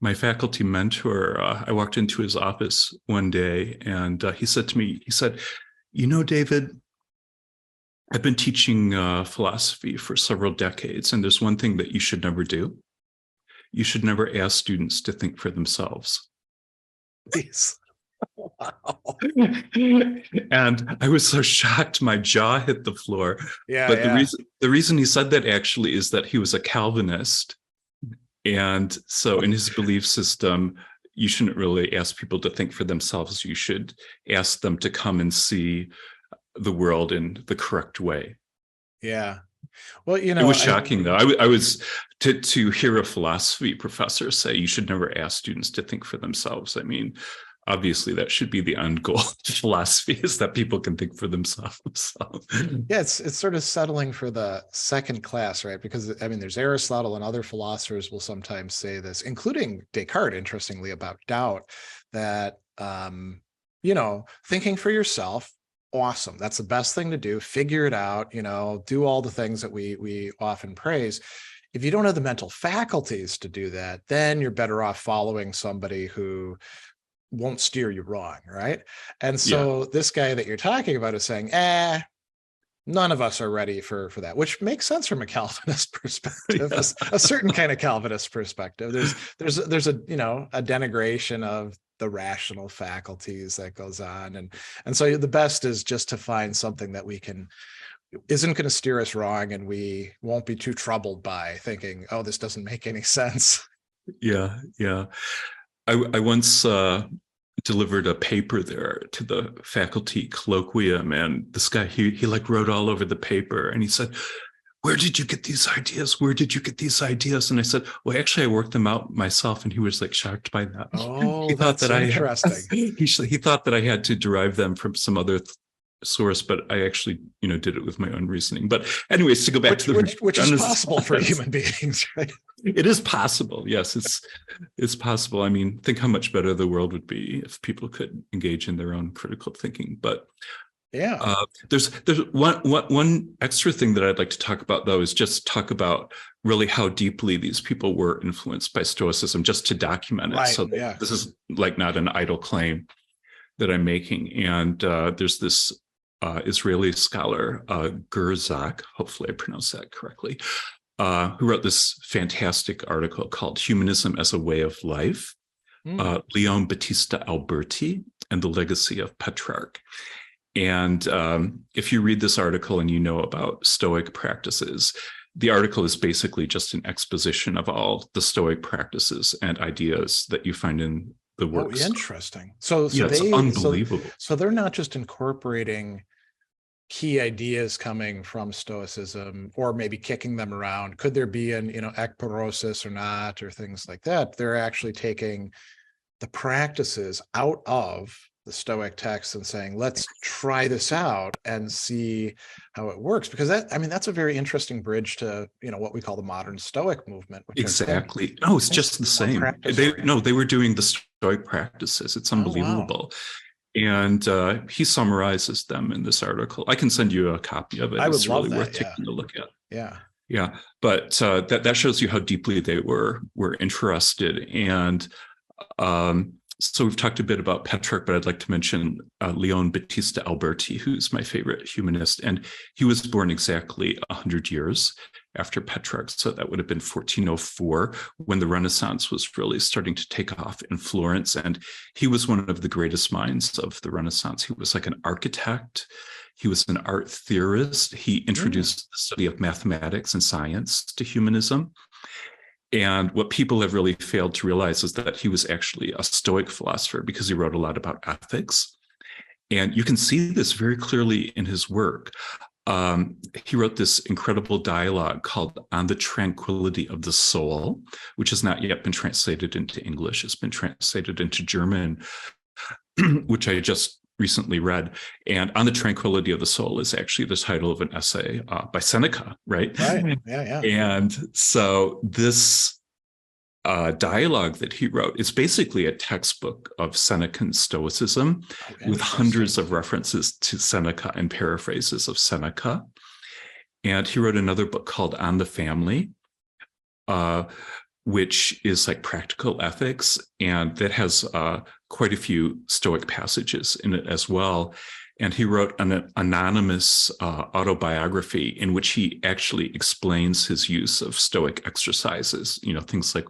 my faculty mentor, I walked into his office one day and he said to me, David, I've been teaching philosophy for several decades, and there's one thing that you should never do. You should never ask students to think for themselves. Please. Wow. And I was so shocked, my jaw hit the floor. Yeah, But yeah. the reason he said that actually is that he was a Calvinist. And so in his belief system, you shouldn't really ask people to think for themselves. You should ask them to come and see the world in the correct way. Yeah. Well, It was shocking, though. I was to hear a philosophy professor say you should never ask students to think for themselves. I mean, obviously, that should be the end goal of philosophy, is that people can think for themselves. So. Yeah, it's sort of settling for the second class, right? Because I mean, there's Aristotle and other philosophers will sometimes say this, including Descartes, interestingly, about doubt, that thinking for yourself, awesome. That's the best thing to do. Figure it out, do all the things that we often praise. If you don't have the mental faculties to do that, then you're better off following somebody who won't steer you wrong, right? And so this guy that you're talking about is saying, none of us are ready for that, which makes sense from a Calvinist perspective, a certain kind of Calvinist perspective. There's a a denigration of the rational faculties that goes on, and so the best is just to find something that isn't going to steer us wrong, and we won't be too troubled by thinking, oh, this doesn't make any sense. Yeah. I once delivered a paper there to the faculty colloquium, and this guy, he like wrote all over the paper, and he said, "Where did you get these ideas? Where did you get these ideas?" And I said, "Well, actually, I worked them out myself." And he was like shocked by that. Oh, He thought that's that interesting. he thought that I had to derive them from some other source, but I actually, did it with my own reasoning. But anyways, to go back to which is possible for human beings, right? It is possible. Yes, it's possible. I mean, think how much better the world would be if people could engage in their own critical thinking. But yeah, there's one extra thing that I'd like to talk about, though, is just talk about really how deeply these people were influenced by Stoicism, just to document it. Right, So yeah. this is like not an idle claim that I'm making. And there's this Israeli scholar, Gerzak, hopefully I pronounced that correctly, who wrote this fantastic article called Humanism as a Way of Life, Leon Batista Alberti and the Legacy of Petrarch. And if you read this article and you know about Stoic practices, the article is basically just an exposition of all the Stoic practices and ideas that you find in the works. Oh, interesting. So it's unbelievable. So they're not just incorporating key ideas coming from Stoicism or maybe kicking them around. Could there be an ekporosis or not, or things like that? They're actually taking the practices out of the Stoic text and saying, let's try this out and see how it works. Because that's a very interesting bridge to, what we call the modern Stoic movement. Which exactly. No, it's just the same. They were doing the Stoic practices. It's unbelievable. Oh, wow. And he summarizes them in this article. I can send you a copy of it. I would it's love really that, worth taking a look at. Yeah. But that shows you how deeply they were interested. And so we've talked a bit about Petrarch, but I'd like to mention Leon Batista Alberti, who's my favorite humanist. And he was born exactly 100 years after Petrarch. So that would have been 1404, when the Renaissance was really starting to take off in Florence. And he was one of the greatest minds of the Renaissance. He was like an architect. He was an art theorist. He introduced the study of mathematics and science to humanism. And what people have really failed to realize is that he was actually a Stoic philosopher, because he wrote a lot about ethics. And you can see this very clearly in his work. He wrote this incredible dialogue called On the Tranquility of the Soul, which has not yet been translated into English. It's been translated into German, which I just recently read. And On the Tranquility of the Soul is actually the title of an essay by Seneca, right? Right. Yeah. And so this dialogue that he wrote is basically a textbook of Senecan Stoicism, with hundreds of references to Seneca and paraphrases of Seneca. And he wrote another book called On the Family, which is like practical ethics, and that has quite a few Stoic passages in it as well. And he wrote an anonymous autobiography in which he actually explains his use of Stoic exercises, things like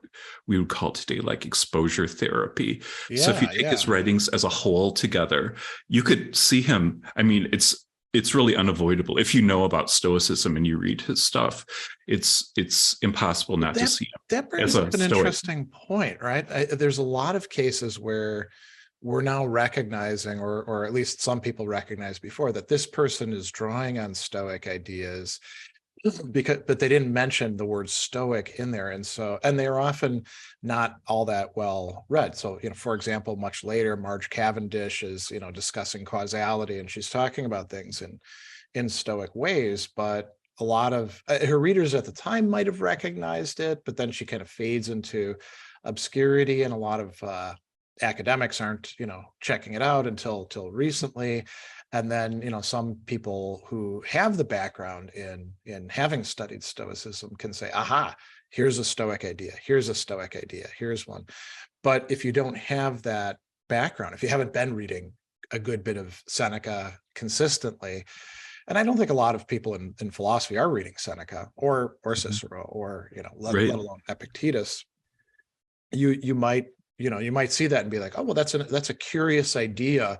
we would call today like exposure therapy. So if you Yeah, take his yeah. writings as a whole together, you could see him. I mean, it's really unavoidable. If you know about Stoicism and you read his stuff, it's impossible not to see him That as brings a up an Stoic. interesting point, right? There's a lot of cases where we're now recognizing, or at least some people recognize before, that this person is drawing on Stoic ideas, but they didn't mention the word Stoic in there, and they're often not all that well read. So, for example, much later, Marge Cavendish is discussing causality, and she's talking about things in Stoic ways, but a lot of her readers at the time might have recognized it, but then she kind of fades into obscurity, and a lot of academics aren't checking it out until recently. And then some people who have the background in having studied Stoicism can say, aha, here's a Stoic idea, here's a Stoic idea, here's one. But if you don't have that background, if you haven't been reading a good bit of Seneca consistently, and I don't think a lot of people in philosophy are reading Seneca or Cicero or let Right. alone Epictetus, you might see that and be like, oh, well, that's a curious idea.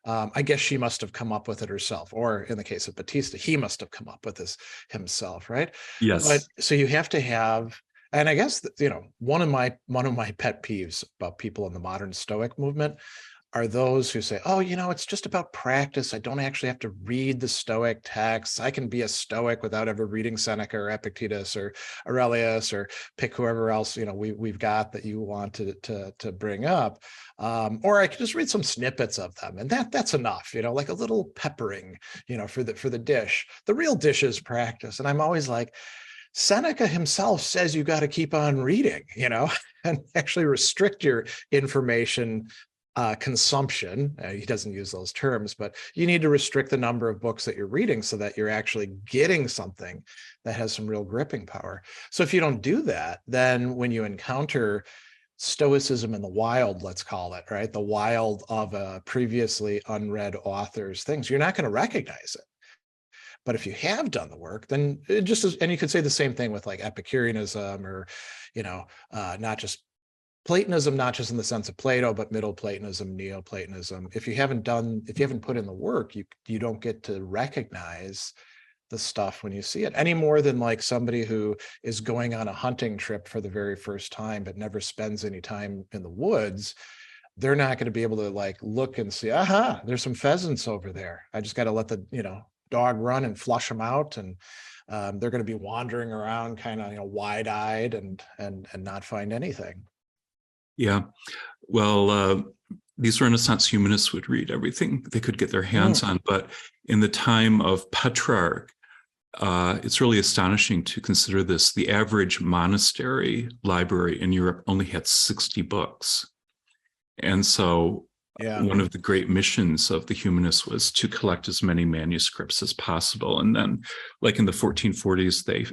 I guess she must have come up with it herself, or in the case of Batista, he must have come up with this himself, right? Yes. But so you have to have, and I guess that, one of my pet peeves about people in the modern Stoic movement are those who say, oh, it's just about practice. I don't actually have to read the Stoic texts. I can be a Stoic without ever reading Seneca or Epictetus or Aurelius, or pick whoever else, we've got that you want to bring up. Or I can just read some snippets of them. And that's enough, like a little peppering, for the dish. The real dish is practice. And I'm always like, Seneca himself says you got to keep on reading, and actually restrict your information consumption. He doesn't use those terms, but you need to restrict the number of books that you're reading so that you're actually getting something that has some real gripping power. So if you don't do that, then when you encounter Stoicism in the wild, let's call it, right? The wild of a previously unread author's things, you're not going to recognize it. But if you have done the work, then it just is, and you could say the same thing with like Epicureanism, or, not just Platonism, not just in the sense of Plato, but Middle Platonism, Neoplatonism. If you haven't put in the work, you don't get to recognize the stuff when you see it, any more than like somebody who is going on a hunting trip for the very first time, but never spends any time in the woods. They're not going to be able to like look and see, aha, there's some pheasants over there. I just got to let the, dog run and flush them out. And they're going to be wandering around kind of, wide-eyed and not find anything. Yeah. Well, these Renaissance humanists would read everything they could get their hands on. But in the time of Petrarch, it's really astonishing to consider this. The average monastery library in Europe only had 60 books. And so one of the great missions of the humanists was to collect as many manuscripts as possible. And then, like in the 1440s, they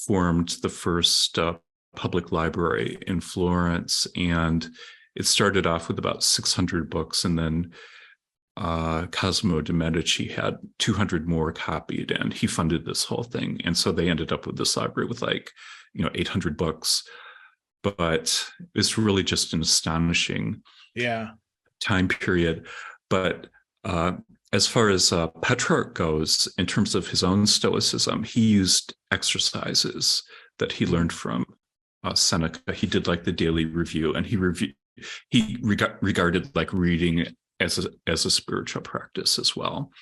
formed the first public library in Florence, and it started off with about 600 books, and then Cosimo de' Medici had 200 more copied, and he funded this whole thing. And so they ended up with this library with 800 books. But it's really just an astonishing time period. But as far as Petrarch goes, in terms of his own Stoicism, he used exercises that he learned from Seneca. He did like the daily review, and he regarded like reading as a spiritual practice as well.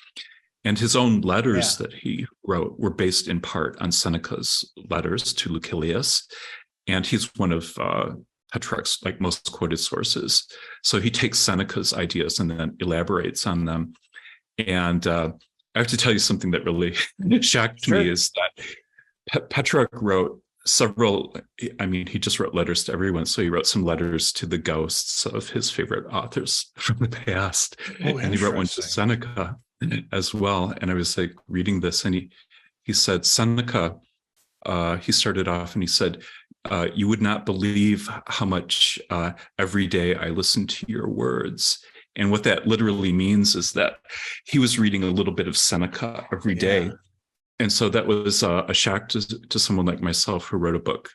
And his own letters that he wrote were based in part on Seneca's letters to Lucilius, and he's one of Petrarch's most quoted sources. So he takes Seneca's ideas and then elaborates on them. And I have to tell you something that really shocked me is that Petrarch wrote several, he just wrote letters to everyone. So he wrote some letters to the ghosts of his favorite authors from the past. And he wrote one to Seneca as well. And I was reading this, and he said, Seneca, he started off and he said, you would not believe how much every day I listen to your words. And what that literally means is that he was reading a little bit of Seneca every day. And so that was a shock to someone like myself who wrote a book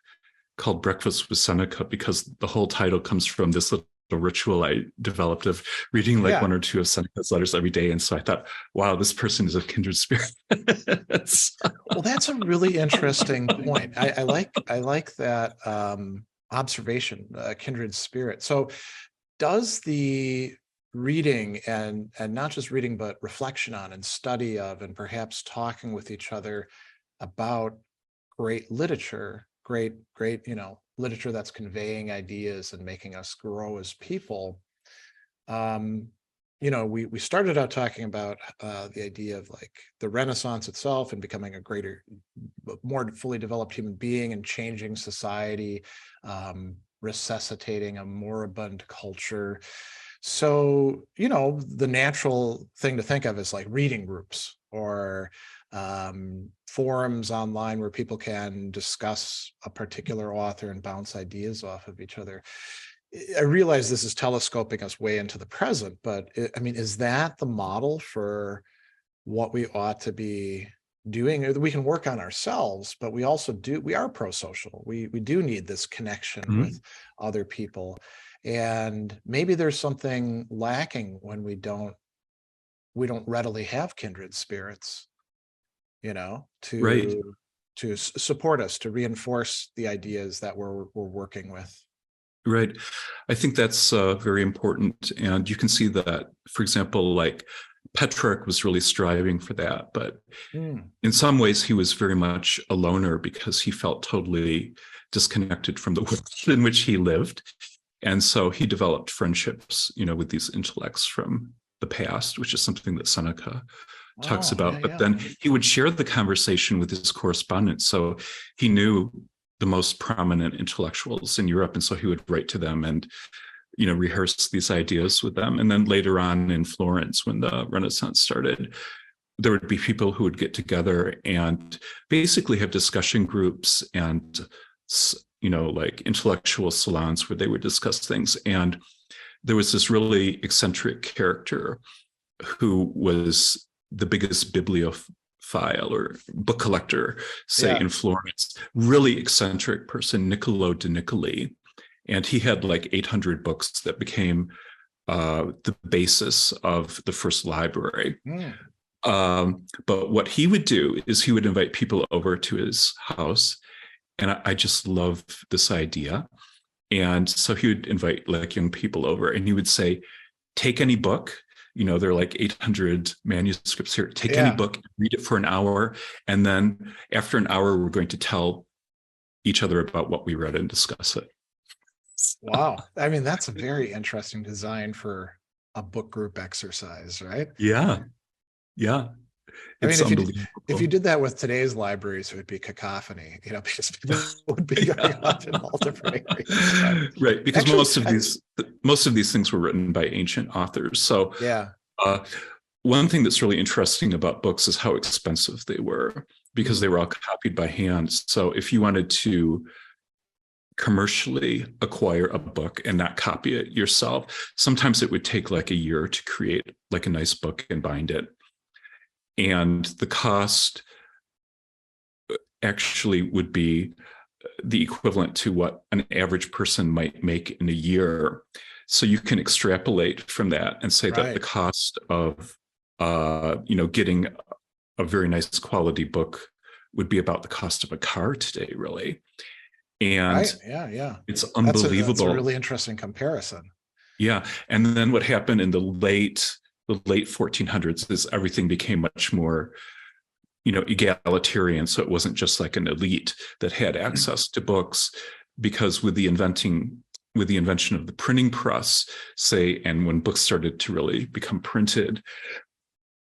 called Breakfast with Seneca, because the whole title comes from this little ritual I developed of reading like one or two of Seneca's letters every day. And so I thought, wow, this person is a kindred spirit. Well, that's a really interesting point. I like that observation, kindred spirit. So does the reading and not just reading, but reflection on and study of, and perhaps talking with each other about great literature, great, literature that's conveying ideas and making us grow as people. We started out talking about the idea of like the Renaissance itself and becoming a greater, more fully developed human being and changing society, resuscitating a moribund culture. So, the natural thing to think of is like reading groups or forums online where people can discuss a particular author and bounce ideas off of each other. I realize this is telescoping us way into the present, but is that the model for what we ought to be doing? We can work on ourselves, but we also we are pro-social. We do need this connection with other people. And maybe there's something lacking when we don't readily have kindred spirits, to support us, to reinforce the ideas that we're working with. Right. I think that's very important. And you can see that, for example, like Petrarch was really striving for that. But in some ways, he was very much a loner because he felt totally disconnected from the world in which he lived. And so he developed friendships, with these intellects from the past, which is something that Seneca talks about. But then he would share the conversation with his correspondents. So he knew the most prominent intellectuals in Europe. And so he would write to them and, rehearse these ideas with them. And then later on in Florence, when the Renaissance started, there would be people who would get together and basically have discussion groups and, like intellectual salons where they would discuss things. And there was this really eccentric character who was the biggest bibliophile or book collector, say in Florence, really eccentric person, Niccolo de Niccoli. And he had like 800 books that became the basis of the first library. But what he would do is he would invite people over to his house. And I just love this idea. And so he would invite like young people over and he would say, take any book. There are like 800 manuscripts here. Take any book, read it for an hour. And then after an hour, we're going to tell each other about what we read and discuss it. Wow. That's a very interesting design for a book group exercise, right? Yeah. It's unbelievable. If you did that with today's libraries, it would be cacophony, because people would be going off in all different areas. Right, because most of these things were written by ancient authors. So one thing that's really interesting about books is how expensive they were, because they were all copied by hand. So if you wanted to commercially acquire a book and not copy it yourself, sometimes it would take like a year to create like a nice book and bind it. And the cost actually would be the equivalent to what an average person might make in a year. So you can extrapolate from that and say that the cost of, getting a very nice quality book would be about the cost of a car today, really. And it's unbelievable. That's a really interesting comparison. Yeah. And then what happened in the late 1400s is everything became much more, egalitarian. So it wasn't just like an elite that had access to books, because with the invention of the printing press, say, and when books started to really become printed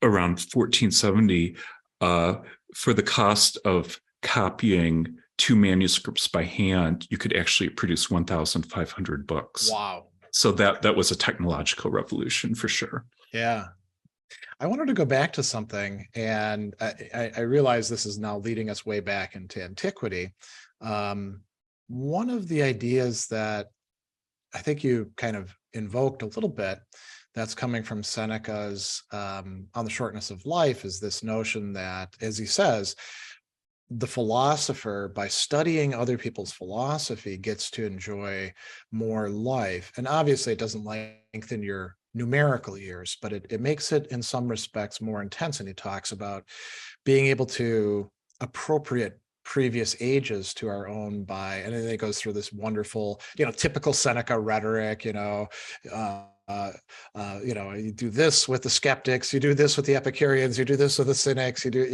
around 1470, for the cost of copying 2 manuscripts by hand, you could actually produce 1,500 books. Wow. So that was a technological revolution for sure. Yeah. I wanted to go back to something, and I realize this is now leading us way back into antiquity. One of the ideas that I think you kind of invoked a little bit that's coming from Seneca's On the Shortness of Life, is this notion that, as he says, the philosopher, by studying other people's philosophy, gets to enjoy more life. And obviously it doesn't lengthen your numerical years, but it makes it in some respects more intense. And he talks about being able to appropriate previous ages to our own by, and then it goes through this wonderful, typical Seneca rhetoric, you do this with the skeptics, you do this with the Epicureans, you do this with the cynics, you do,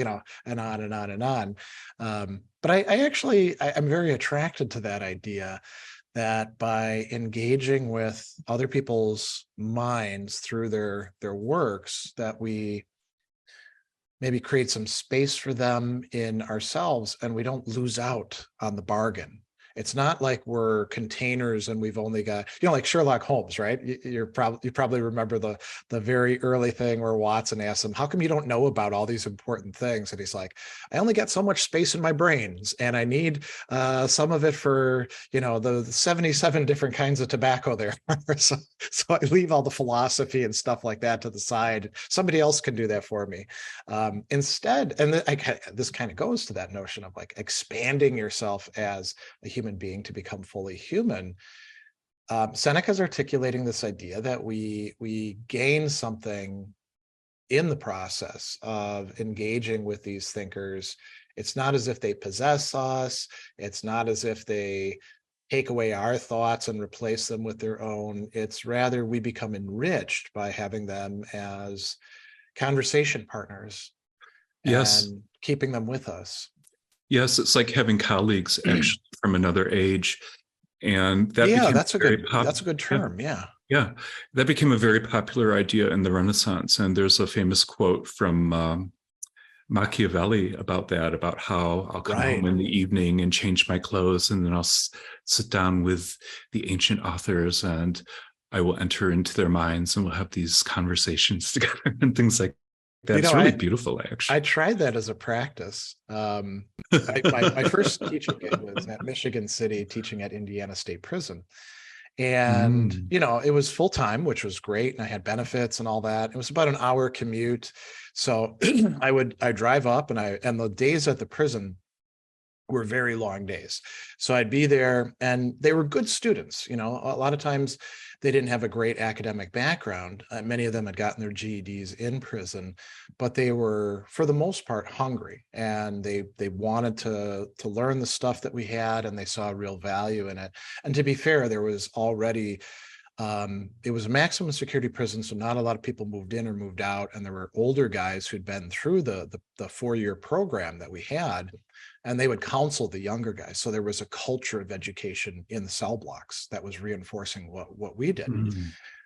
and on and on and on. But I'm very attracted to that idea that by engaging with other people's minds through their works, that we maybe create some space for them in ourselves, and we don't lose out on the bargain. It's not like we're containers and we've only got, like Sherlock Holmes, right? You probably remember the very early thing where Watson asked him, how come you don't know about all these important things? And he's like, I only got so much space in my brains, and I need some of it for, the 77 different kinds of tobacco there. so I leave all the philosophy and stuff like that to the side. Somebody else can do that for me. Instead, and this kind of goes to that notion of like expanding yourself as a human being to become fully human. Seneca's articulating this idea that we gain something in the process of engaging with these thinkers. It's not as if they possess us. It's not as if they take away our thoughts and replace them with their own. It's rather we become enriched by having them as conversation partners. Yes. And keeping them with us. Yes, it's like having colleagues actually from another age, and that became that's a good term. Yeah, that became a very popular idea in the Renaissance. And there's a famous quote from Machiavelli about that, about how I'll come home in the evening and change my clothes, and then I'll sit down with the ancient authors, and I will enter into their minds, and we'll have these conversations together and things like that. That's really beautiful, actually. I tried that as a practice. My first teaching gig was at Michigan City, teaching at Indiana State Prison. And, it was full time, which was great. And I had benefits and all that. It was about an hour commute. So I drive up, and the days at the prison were very long days. So I'd be there, and they were good students. A lot of times they didn't have a great academic background. Many of them had gotten their GEDs in prison, but they were, for the most part, hungry, and they wanted to learn the stuff that we had, and they saw real value in it. And to be fair, there was already it was a maximum security prison, so not a lot of people moved in or moved out, and there were older guys who'd been through the 4-year program that we had, and they would counsel the younger guys. So there was a culture of education in the cell blocks that was reinforcing what we did.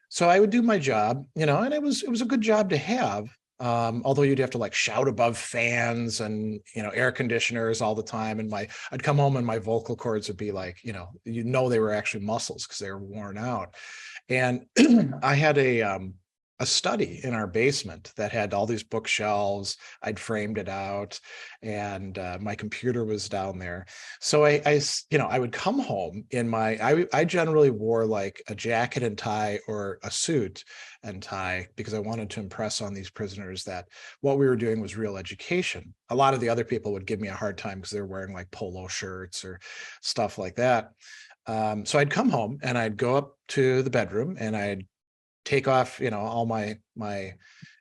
So I would do my job, and it was a good job to have. Although you'd have to like shout above fans and air conditioners all the time, and I'd come home and my vocal cords would be like, they were actually muscles because they were worn out. And I had a study in our basement that had all these bookshelves. I'd framed it out, and my computer was down there. So I would come home in I generally wore like a jacket and tie or a suit and tie, because I wanted to impress on these prisoners that what we were doing was real education. A lot of the other people would give me a hard time because they're wearing like polo shirts or stuff like that. So I'd come home and I'd go up to the bedroom and I'd take off, all my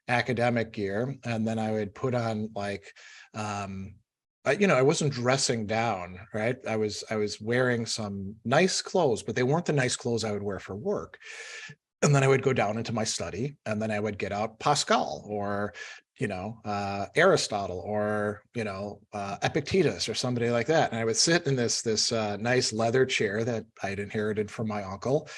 academic gear, and then I would put on like, I wasn't dressing down, right? I was wearing some nice clothes, but they weren't the nice clothes I would wear for work. And then I would go down into my study, and then I would get out Pascal or, Aristotle or, Epictetus or somebody like that. And I would sit in this nice leather chair that I'd inherited from my uncle,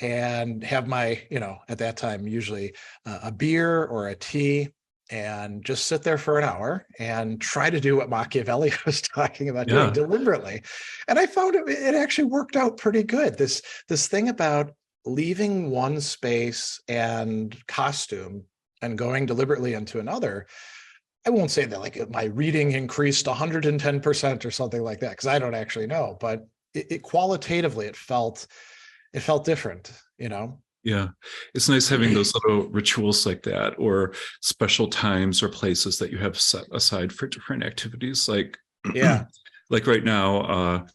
and have my, at that time, usually a beer or a tea, and just sit there for an hour and try to do what Machiavelli was talking about doing deliberately. And I found it actually worked out pretty good. This thing about leaving one space and costume and going deliberately into another. I won't say that like my reading increased 110% or something like that, because I don't actually know, but it qualitatively, it felt different, Yeah. It's nice having those little rituals like that, or special times or places that you have set aside for different activities. Like, Yeah. like right now,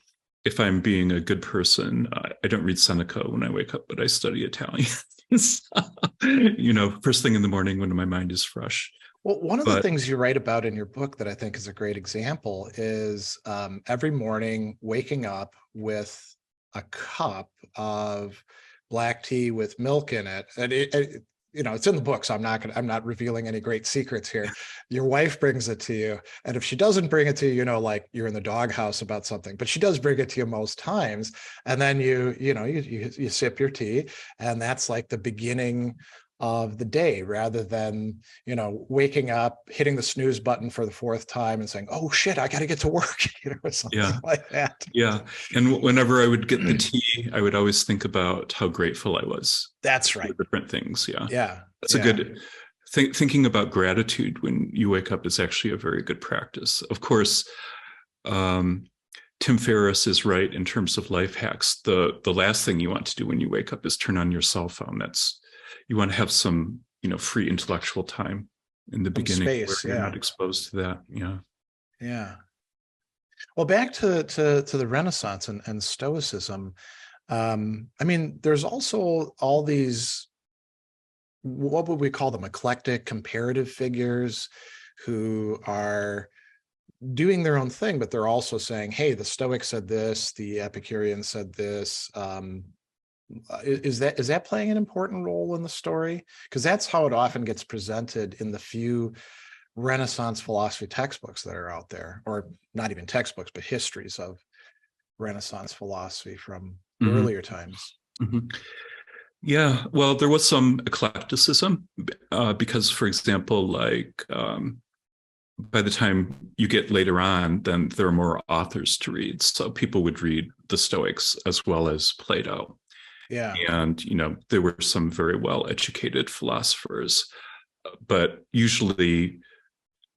if I'm being a good person, I don't read Seneca when I wake up, but I study Italian. First thing in the morning when my mind is fresh. Well, one of the But things you write about in your book that I think is a great example is every morning waking up with a cup of black tea with milk in it. And it's in the book, so I'm not revealing any great secrets here. Your wife brings it to you. And if she doesn't bring it to you, like you're in the doghouse about something, but she does bring it to you most times. And then you sip your tea, and that's like the beginning of the day, rather than waking up, hitting the snooze button for the fourth time and saying, oh shit, I got to get to work, or something yeah, like that. yeah. And whenever I would get the tea, I would always think about how grateful I was That's right. for different things. Yeah. Yeah. That's a good thinking about gratitude when you wake up is actually a very good practice. Of course, Tim Ferriss is right in terms of life hacks. The last thing you want to do when you wake up is turn on your cell phone. You want to have some, free intellectual time in the beginning where you're not exposed to that. Yeah. Yeah. Well, back to the Renaissance and Stoicism. There's also all these, what would we call them, eclectic comparative figures who are doing their own thing, but they're also saying, hey, the Stoics said this, the Epicureans said this. Is that playing an important role in the story? Because that's how it often gets presented in the few Renaissance philosophy textbooks that are out there, or not even textbooks, but histories of Renaissance philosophy from earlier times. Mm-hmm. Yeah, well, there was some eclecticism because, for example, by the time you get later on, then there are more authors to read. So people would read the Stoics as well as Plato. Yeah. And, there were some very well-educated philosophers, but usually,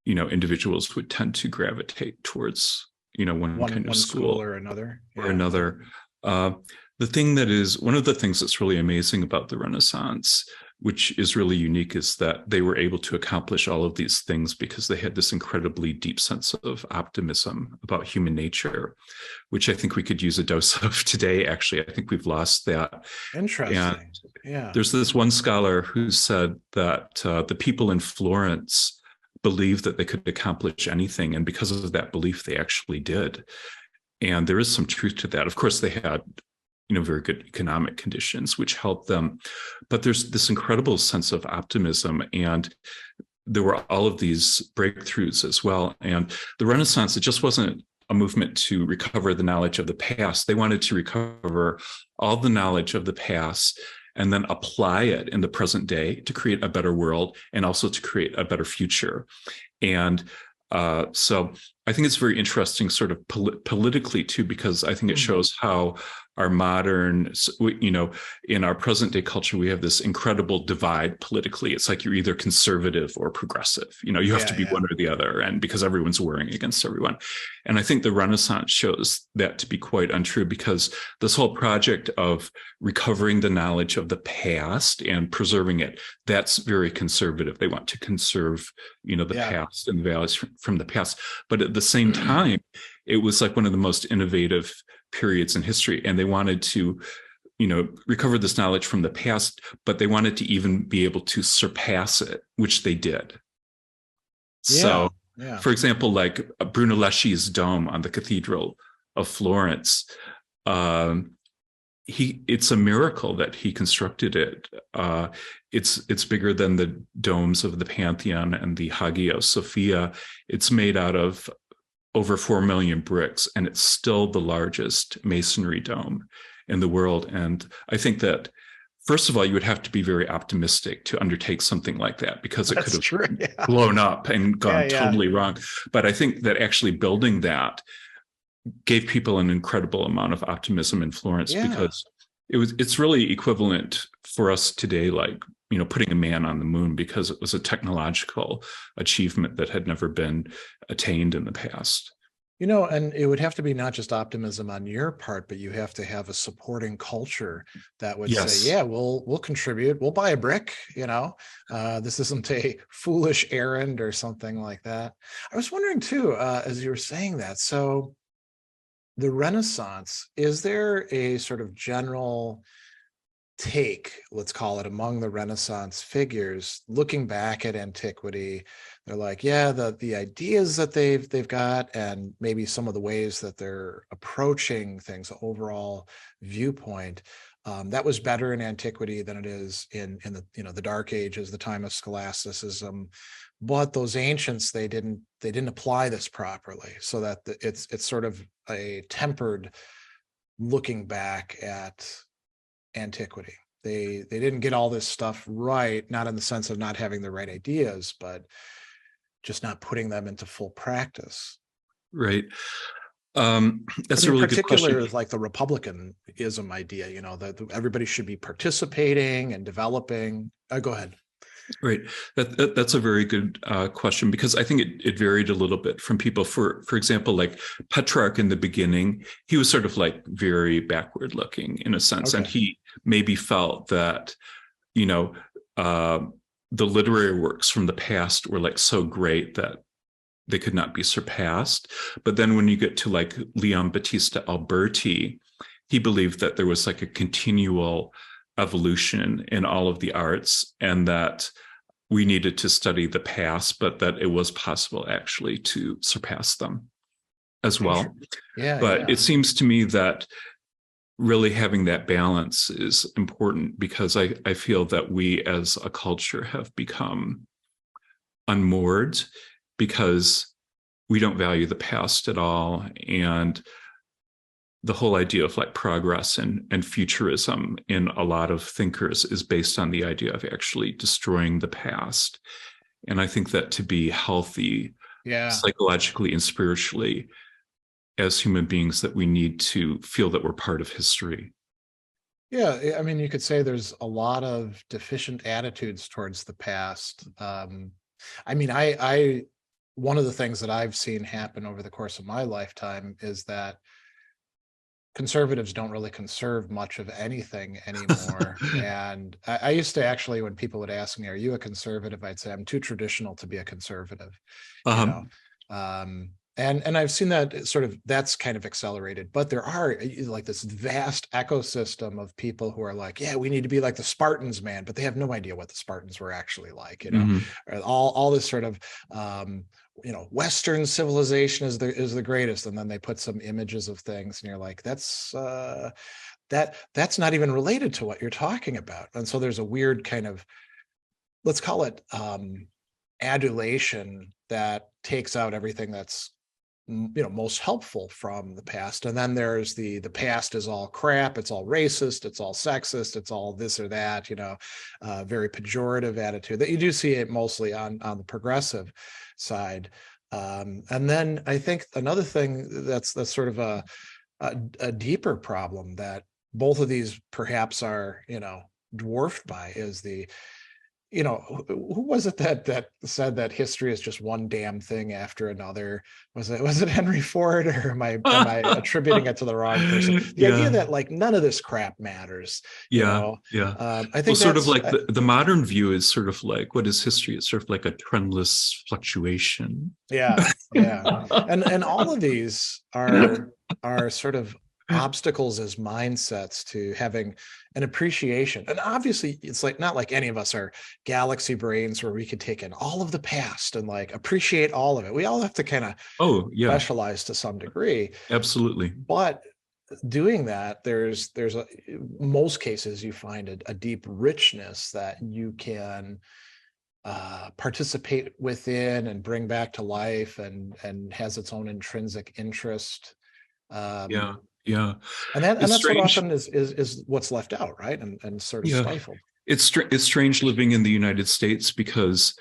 individuals would tend to gravitate towards, one kind of school or another. Or another. One of the things that's really amazing about the Renaissance, which is really unique, is that they were able to accomplish all of these things because they had this incredibly deep sense of optimism about human nature, which I think we could use a dose of today. Actually, I think we've lost that. Interesting. Yeah. There's this one scholar who said that the people in Florence believed that they could accomplish anything, and because of that belief, they actually did. And there is some truth to that. Of course, they had very good economic conditions, which helped them. But there's this incredible sense of optimism. And there were all of these breakthroughs as well. And the Renaissance, it just wasn't a movement to recover the knowledge of the past. They wanted to recover all the knowledge of the past and then apply it in the present day to create a better world and also to create a better future. And so I think it's very interesting sort of politically too, because I think it shows how our modern, in our present day culture, we have this incredible divide politically. It's like you're either conservative or progressive. You have to be one or the other, and because everyone's warring against everyone. And I think the Renaissance shows that to be quite untrue, because this whole project of recovering the knowledge of the past and preserving it, that's very conservative. They want to conserve, the past and the values from the past. But at the same time, it was like one of the most innovative periods in history, and they wanted to recover this knowledge from the past, but they wanted to even be able to surpass it, which they did. So for example, like Brunelleschi's dome on the Cathedral of Florence, it's a miracle that he constructed it. It's bigger than the domes of the Pantheon and the Hagia Sophia. It's made out of over 4 million bricks, and it's still the largest masonry dome in the world. And I think that, first of all, you would have to be very optimistic to undertake something like that, because it could have blown up and gone totally wrong. But I think that actually building that gave people an incredible amount of optimism in Florence, because it's really equivalent for us today, like, putting a man on the moon, because it was a technological achievement that had never been attained in the past. And it would have to be not just optimism on your part, but you have to have a supporting culture that would say, Yes. yeah, we'll contribute, we'll buy a brick, this isn't a foolish errand or something like that. I was wondering too, as you were saying that, so the Renaissance, is there a sort of general take, let's call it, among the Renaissance figures, looking back at antiquity? They're like, yeah, the ideas that they've got, and maybe some of the ways that they're approaching things, the overall viewpoint, that was better in antiquity than it is in the Dark Ages, the time of scholasticism. But those ancients, they didn't apply this properly, so that it's sort of a tempered looking back at antiquity. They didn't get all this stuff right, not in the sense of not having the right ideas, but just not putting them into full practice. Right. That's a really good question. Particular, like the republicanism idea, that everybody should be participating and developing. Go ahead. Right. That's a very good question, because I think it varied a little bit from people. For example, like Petrarch in the beginning, he was sort of like very backward looking in a sense. Okay. And he maybe felt that, the literary works from the past were like so great that they could not be surpassed. But then when you get to like Leon Batista Alberti, he believed that there was like a continual evolution in all of the arts, and that we needed to study the past, but that it was possible actually to surpass them as well. Yeah. But it seems to me that really having that balance is important, because I feel that we as a culture have become unmoored because we don't value the past at all. And the whole idea of like progress and futurism in a lot of thinkers is based on the idea of actually destroying the past. And I think that to be healthy, psychologically and spiritually, as human beings, that we need to feel that we're part of history. Yeah, I mean, you could say there's a lot of deficient attitudes towards the past. I mean, I one of the things that I've seen happen over the course of my lifetime is that conservatives don't really conserve much of anything anymore. And I used to actually, when people would ask me, are you a conservative? I'd say I'm too traditional to be a conservative. And I've seen that that's kind of accelerated, but there are like this vast ecosystem of people who are like, yeah, we need to be like the Spartans, man, but they have no idea what the Spartans were actually like, all this sort of, Western civilization is the greatest. And then they put some images of things and you're like, that's not even related to what you're talking about. And so there's a weird kind of, let's call it adulation that takes out everything that's most helpful from the past. And then there's the past is all crap, it's all racist, it's all sexist, it's all this or that, very pejorative attitude that you do see it mostly on the progressive side. And then I think another thing that's sort of a deeper problem that both of these perhaps are dwarfed by is who was it that said that history is just one damn thing after another? Was it Henry Ford, or am I attributing it to the wrong person? The idea that like none of this crap matters. I think sort of like the modern view is sort of like, what is history? It's sort of like a trendless fluctuation. Yeah. And all of these are sort of obstacles as mindsets to having an appreciation. And obviously it's like not like any of us are galaxy brains where we could take in all of the past and like appreciate all of it. We all have to kind of specialize to some degree. Absolutely. But doing that, there's most cases you find a deep richness that you can participate within and bring back to life, and has its own intrinsic interest. And that's strange. What often is what's left out, right? And sort of stifled. It's strange living in the United States because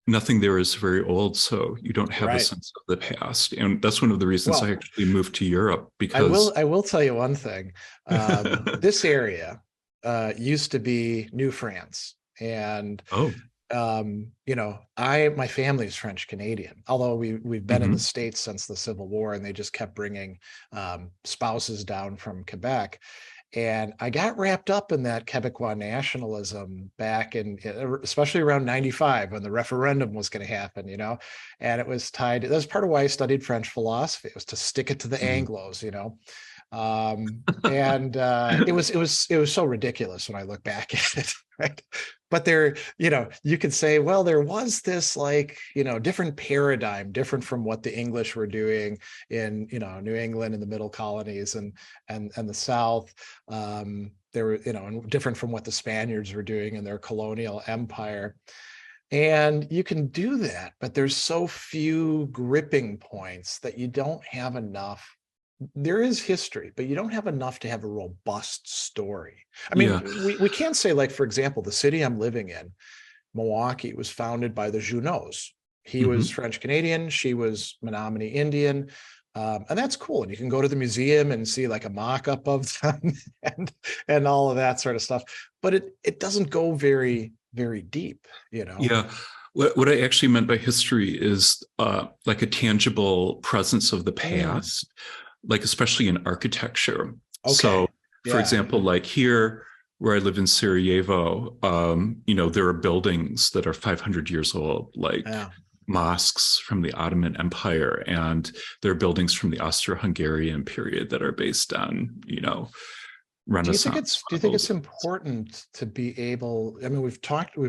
nothing there is very old, so you don't have a sense of the past. And that's one of the reasons I actually moved to Europe, because I will tell you one thing. This area used to be New France, and My family is French Canadian, although we've been in the Mhm. States since the Civil War, and they just kept bringing spouses down from Quebec. And I got wrapped up in that Quebecois nationalism back especially around 95 when the referendum was going to happen. And it was tied, that's part of why I studied French philosophy. It was to stick it to the Mhm. Anglos. And it was so ridiculous when I look back at it, right? But you could say, well, there was this different paradigm, different from what the English were doing in, New England and the middle colonies and the South. There were, and different from what the Spaniards were doing in their colonial empire. And you can do that, but there's so few gripping points that you don't have enough. There is history, but you don't have enough to have a robust story. I Yeah. mean, we can't say, like, for example, the city I'm living in, Milwaukee, was founded by the Junots. He was Mhm. French Canadian, she was Menominee Indian. And that's cool. And you can go to the museum and see like a mock-up of them and all of that sort of stuff. But it doesn't go very, very deep. Yeah. What I actually meant by history is like a tangible presence of the Mm, past, like especially in architecture. So, okay. for Yeah. example, like here where I live in Sarajevo, there are buildings that are 500 years old, like Yeah. mosques from the Ottoman Empire, and there are buildings from the Austro-Hungarian period that are based on, Renaissance Do you think it's models. important to be able, I mean, we've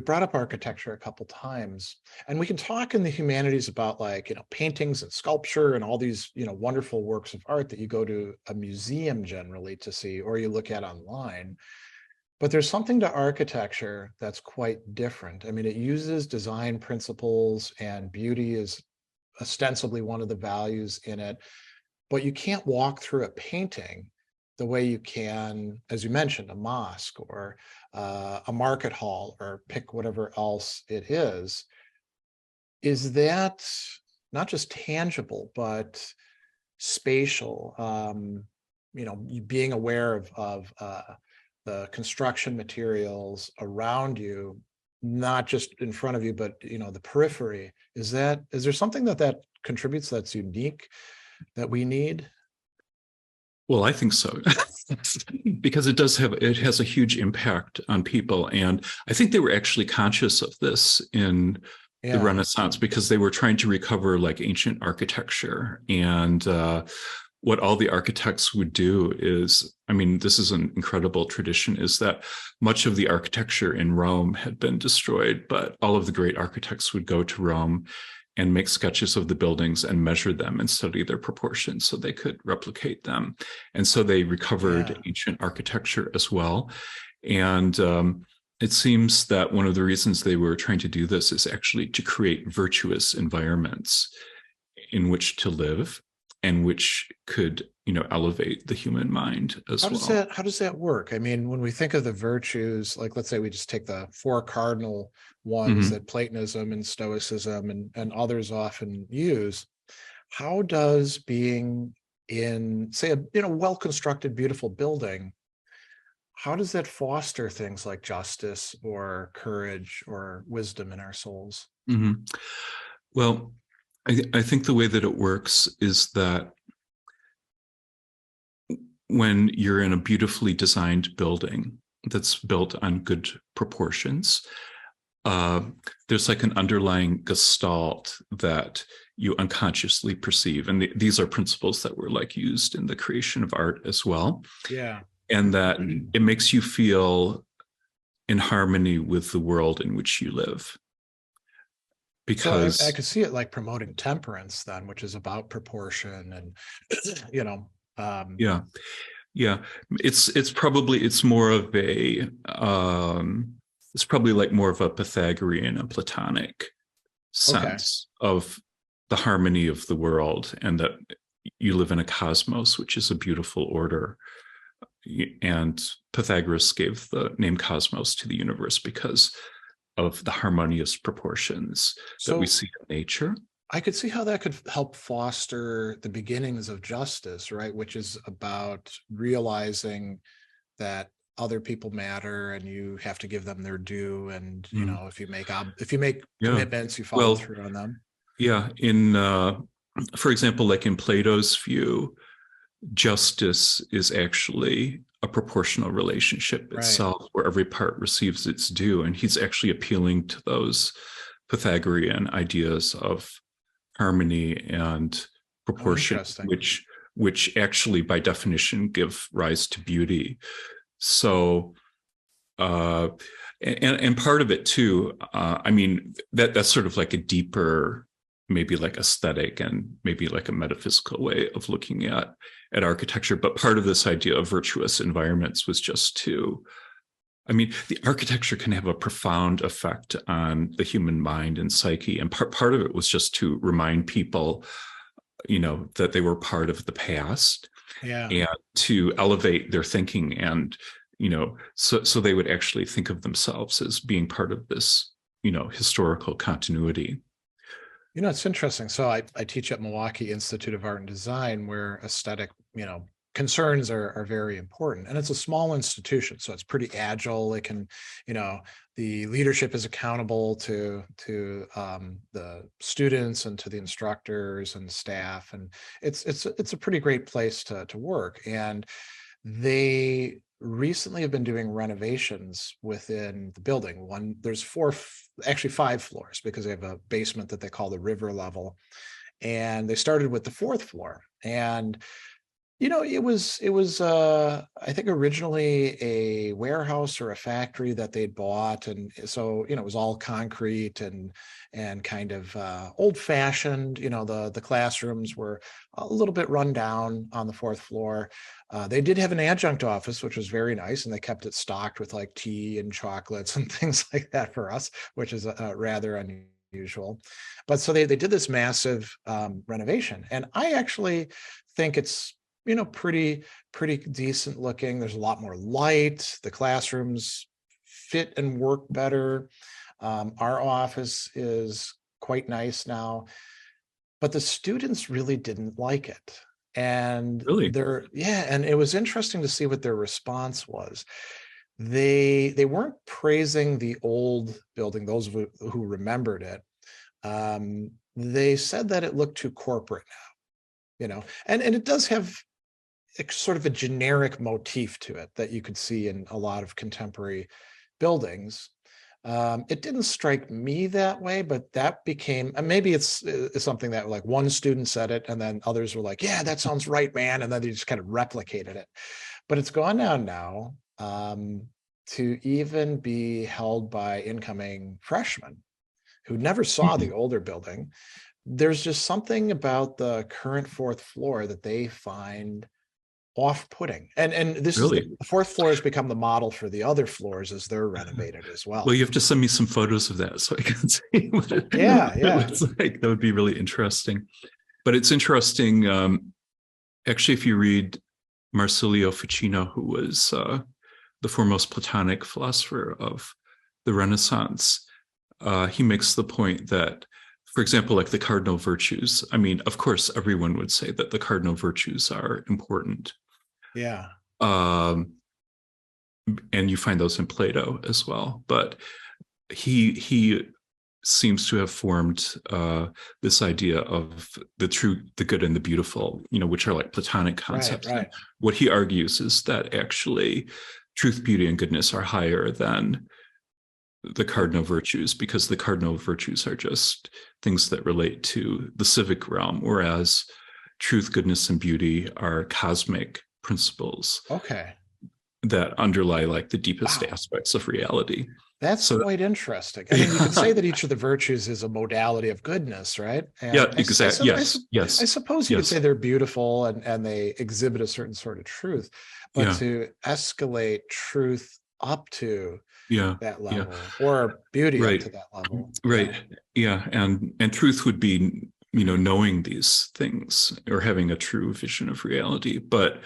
brought up architecture a couple times, and we can talk in the humanities about, like, paintings and sculpture and all these, wonderful works of art that you go to a museum generally to see, or you look at online. But there's something to architecture that's quite different. I mean, it uses design principles, and beauty is ostensibly one of the values in it, but you can't walk through a painting the way you can, as you mentioned, a mosque or a market hall, or pick whatever else it is. Is that not just tangible, but spatial? You being aware of the construction materials around you, not just in front of you, but the periphery. Is there something that contributes that's unique that we need? Well, I think so. Because it has a huge impact on people. And I think they were actually conscious of this in the Yeah. Renaissance because they were trying to recover like ancient architecture. And what all the architects would do is, I mean, this is an incredible tradition, is that much of the architecture in Rome had been destroyed, but all of the great architects would go to Rome and make sketches of the buildings and measure them and study their proportions so they could replicate them. And so they recovered Yeah. ancient architecture as well. And it seems that one of the reasons they were trying to do this is actually to create virtuous environments in which to live and which could, elevate the human mind as well. How does that work? I mean, when we think of the virtues, like, let's say we just take the four cardinal ones Mm-hmm. that Platonism and Stoicism and others often use, how does being in, say, a well-constructed, beautiful building, how does that foster things like justice or courage or wisdom in our souls? Mm-hmm. Well, I think the way that it works is that when you're in a beautifully designed building that's built on good proportions, uh, there's like an underlying gestalt that you unconsciously perceive. And these are principles that were like used in the creation of art as well. Yeah. And that it makes you feel in harmony with the world in which you live. So I Because, could see it like promoting temperance then, which is about proportion and, you know, um, yeah, yeah, it's more of a it's probably like more of a Pythagorean and Platonic okay. sense of the harmony of the world and that you live in a cosmos which is a beautiful order. And Pythagoras gave the name cosmos to the universe because of the harmonious proportions that we So see in nature. I could see how that could help foster the beginnings of justice, right? Which is about realizing that other people matter and you have to give them their due. And, Mm. if you make Yeah. commitments, you follow Well, through on them. yeah. For example, like in Plato's view, justice is actually a proportional relationship Right. itself where every part receives its due. And he's actually appealing to those Pythagorean ideas of harmony and Oh, proportion, interesting. which actually by definition give rise to beauty. So uh and part of it too, I mean, that's sort of like a deeper, maybe like aesthetic and maybe like a metaphysical way of looking at architecture. But part of this idea of virtuous environments was just to, I mean, the architecture can have a profound effect on the human mind and psyche. And part of it was just to remind people, that they were part of the past Yeah. and to elevate their thinking. And, so they would actually think of themselves as being part of this, historical continuity. It's interesting. So I teach at Milwaukee Institute of Art and Design, where aesthetic, concerns are very important. And it's a small institution, so it's pretty agile. It can, the leadership is accountable to the students and to the instructors and staff, and it's a pretty great place to work. And they recently have been doing renovations within the building. There's actually 5 floors, because they have a basement that they call the river level. And they started with the 4th floor. And it was I think originally a warehouse or a factory that they'd bought. And so, it was all concrete and kind of old fashioned. The classrooms were a little bit run down on the 4th floor. They did have an adjunct office, which was very nice, and they kept it stocked with like tea and chocolates and things like that for us, which is rather unusual. But so they did this massive renovation, and I actually think it's pretty decent looking. There's a lot more light. The classrooms fit and work better. Our office is quite nice now, but the students really didn't like it. And Really? and it was interesting to see what their response was. They weren't praising the old building, those who remembered it. They said that it looked too corporate now, and it does have sort of a generic motif to it that you could see in a lot of contemporary buildings. It didn't strike me that way, but that became, and maybe it's something that like one student said it and then others were like, yeah, that sounds right, man. And then they just kind of replicated it. But it's gone down now to even be held by incoming freshmen who never saw the older building. There's just something about the current 4th floor that they find off-putting. And this is Really? the 4th floor has become the model for the other floors as they're renovated as well. Well, you have to send me some photos of that so I can see what Yeah. it looks like. That would be really interesting. But it's interesting, actually, if you read Marsilio Ficino, who was the foremost Platonic philosopher of the Renaissance, he makes the point that, for example, like the cardinal virtues, I mean, of course, everyone would say that the cardinal virtues are important. Yeah. And you find those in Plato as well. But he seems to have formed this idea of the true, the good, and the beautiful, which are like Platonic concepts. Right. What he argues is that actually truth, beauty, and goodness are higher than the cardinal virtues, because the cardinal virtues are just things that relate to the civic realm, whereas truth, goodness, and beauty are cosmic principles that underlie like the deepest aspects of reality. That's quite interesting. I mean, you could say that each of the virtues is a modality of goodness, right? And yeah, exactly. Yes. I suppose you could say they're beautiful and they exhibit a certain sort of truth, but to escalate truth up to that level, or beauty up to that level. Right. Yeah. And truth would be, knowing these things or having a true vision of reality. But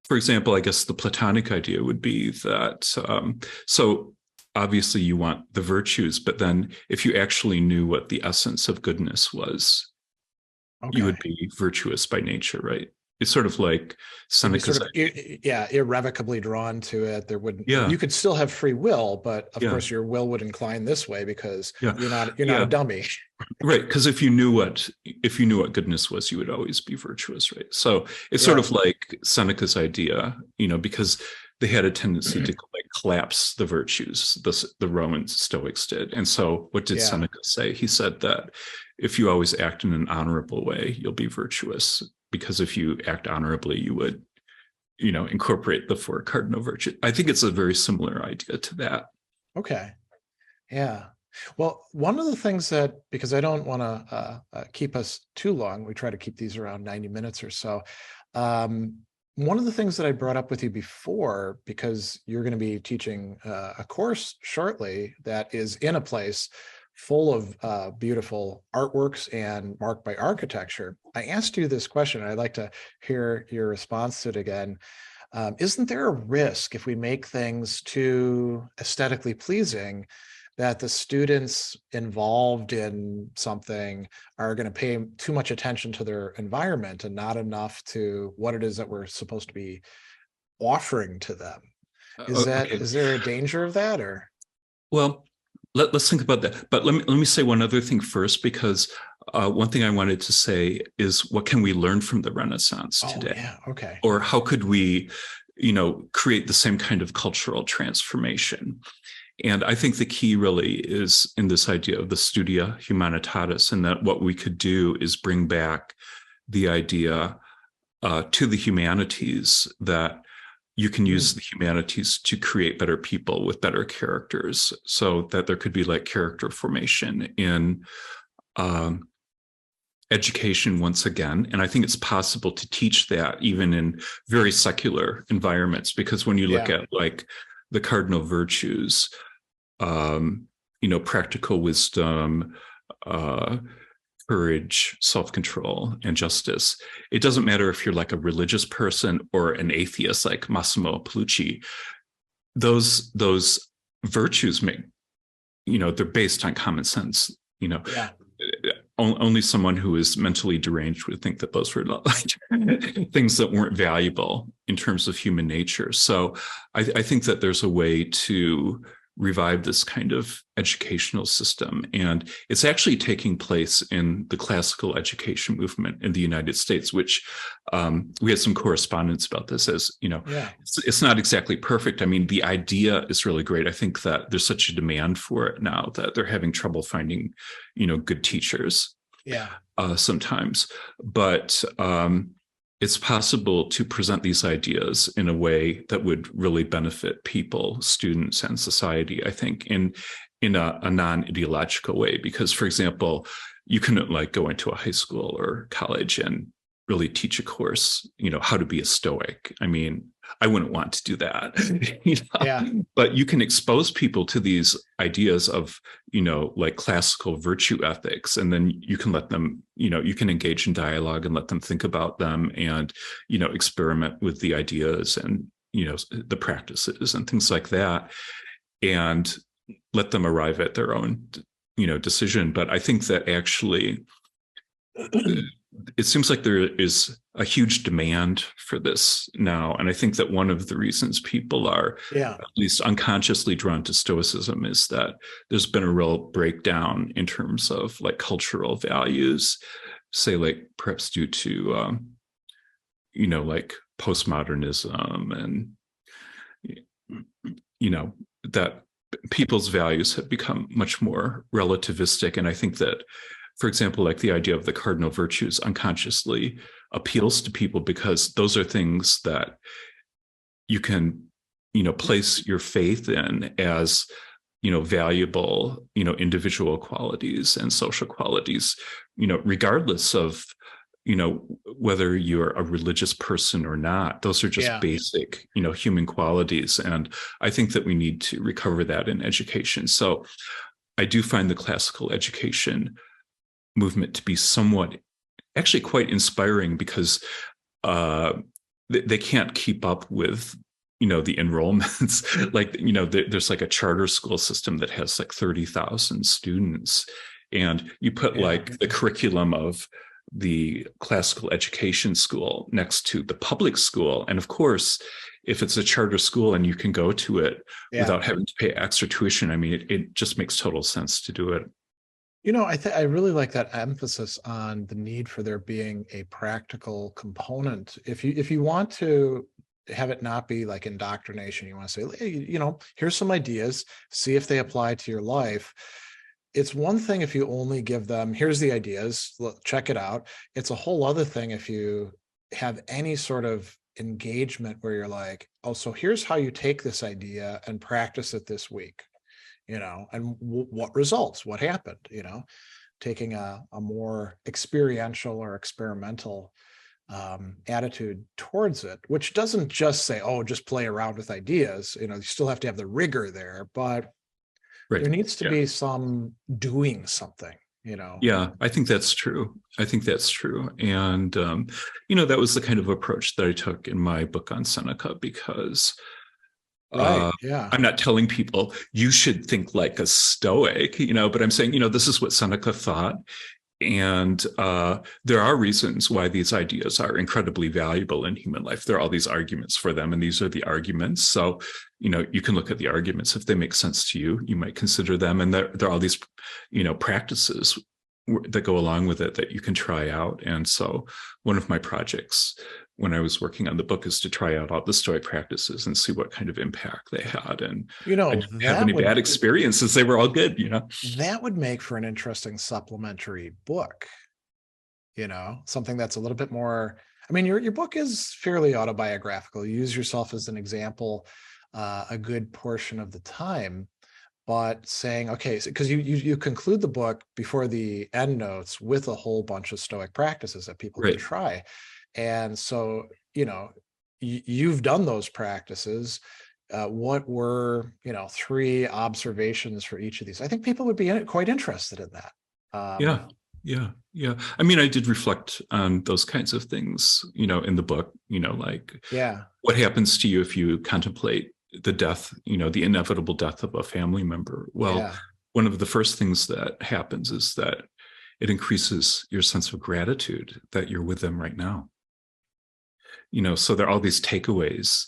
for example, I guess the Platonic idea would be that, so obviously you want the virtues, but then if you actually knew what the essence of goodness was, you would be virtuous by nature, right? it's sort of like You'd be Seneca's. sort of, irrevocably drawn to it. There wouldn't, Yeah, you could still have free will, but of yeah, course your will would incline this way because yeah, you're not a yeah. dummy. Right, because if you knew what goodness was, you would always be virtuous, right? So it's sort Yeah. of like Seneca's idea, because they had a tendency to like collapse the virtues, the Roman Stoics did. And so what did Yeah. Seneca say? He said that if you always act in an honorable way, you'll be virtuous, because if you act honorably, you would, incorporate the four cardinal virtues. I think it's a very similar idea to that. Okay. Yeah. Well, one of the things that, because I don't want to keep us too long, we try to keep these around 90 minutes or so. One of the things that I brought up with you before, because you're going to be teaching a course shortly that is in a place full of beautiful artworks and marked by architecture, I asked you this question. I'd like to hear your response to it again. Isn't there a risk if we make things too aesthetically pleasing that the students involved in something are going to pay too much attention to their environment and not enough to what it is that we're supposed to be offering to them? Okay. Is there a danger of that, or? Well, let's think about that. But let me say one other thing first, because one thing I wanted to say is, what can we learn from the Renaissance today? Yeah, okay. Or how could we, create the same kind of cultural transformation? And I think the key really is in this idea of the studia humanitatis, and that what we could do is bring back the idea to the humanities that you can use the humanities to create better people with better characters, so that there could be like character formation in education once again. And I think it's possible to teach that even in very secular environments, because when you look at like the cardinal virtues, practical wisdom, courage, self-control, and justice. It doesn't matter if you're like a religious person or an atheist like Massimo Palucci. Those virtues make, they're based on common sense. Only someone who is mentally deranged would think that those were like things that weren't valuable in terms of human nature. So I think that there's a way to revive this kind of educational system. And it's actually taking place in the classical education movement in the United States, which we had some correspondence about this, as, it's not exactly perfect. I mean, the idea is really great. I think that there's such a demand for it now that they're having trouble finding, good teachers sometimes. But it's possible to present these ideas in a way that would really benefit people, students, and society, I think, in a non-ideological way. Because, for example, you couldn't like go into a high school or college and really teach a course, how to be a Stoic. I mean, I wouldn't want to do that. But you can expose people to these ideas of, like classical virtue ethics, and then you can let them, you can engage in dialogue and let them think about them, and, experiment with the ideas and, the practices and things like that, and let them arrive at their own, decision. But I think that actually it seems like there is a huge demand for this now. And I think that one of the reasons people are at least unconsciously drawn to Stoicism is that there's been a real breakdown in terms of like cultural values, say like perhaps due to, like postmodernism, and, that people's values have become much more relativistic. And I think that, for example, like the idea of the cardinal virtues unconsciously appeals to people because those are things that you can, place your faith in as, valuable, individual qualities and social qualities, regardless of, whether you're a religious person or not. Those are just basic, human qualities. And I think that we need to recover that in education. So I do find the classical education movement to be somewhat, actually quite inspiring, because they can't keep up with, the enrollments. Like, there's like a charter school system that has like 30,000 students, and you put like the curriculum of the classical education school next to the public school. And of course, if it's a charter school and you can go to it without having to pay extra tuition, I mean, it just makes total sense to do it. I really like that emphasis on the need for there being a practical component. If you want to have it not be like indoctrination, you want to say, hey, here's some ideas, see if they apply to your life. It's one thing if you only give them, here's the ideas, check it out. It's a whole other thing if you have any sort of engagement where you're like, oh, so here's how you take this idea and practice it this week, and what results, what happened, taking a more experiential or experimental attitude towards it, which doesn't just say, oh, just play around with ideas. You still have to have the rigor there, but there needs to be some doing something, Yeah, I think that's true. And, that was the kind of approach that I took in my book on Seneca, because I'm not telling people you should think like a Stoic, but I'm saying, this is what Seneca thought. And there are reasons why these ideas are incredibly valuable in human life. There are all these arguments for them, and these are the arguments. So, you can look at the arguments. If they make sense to you, you might consider them. And there are all these, practices that go along with it that you can try out. And so one of my projects when I was working on the book is to try out all the Stoic practices and see what kind of impact they had. And I didn't have any bad experiences. They were all good, That would make for an interesting supplementary book, something that's a little bit more, I mean, your book is fairly autobiographical. You use yourself as an example a good portion of the time, but saying, okay, because you conclude the book before the endnotes with a whole bunch of Stoic practices that people can try. And so, you've done those practices. What were, 3 observations for each of these? I think people would be quite interested in that. Yeah. I mean, I did reflect on those kinds of things, in the book, like what happens to you if you contemplate the death, the inevitable death of a family member. Well, one of the first things that happens is that it increases your sense of gratitude that you're with them right now. So there are all these takeaways,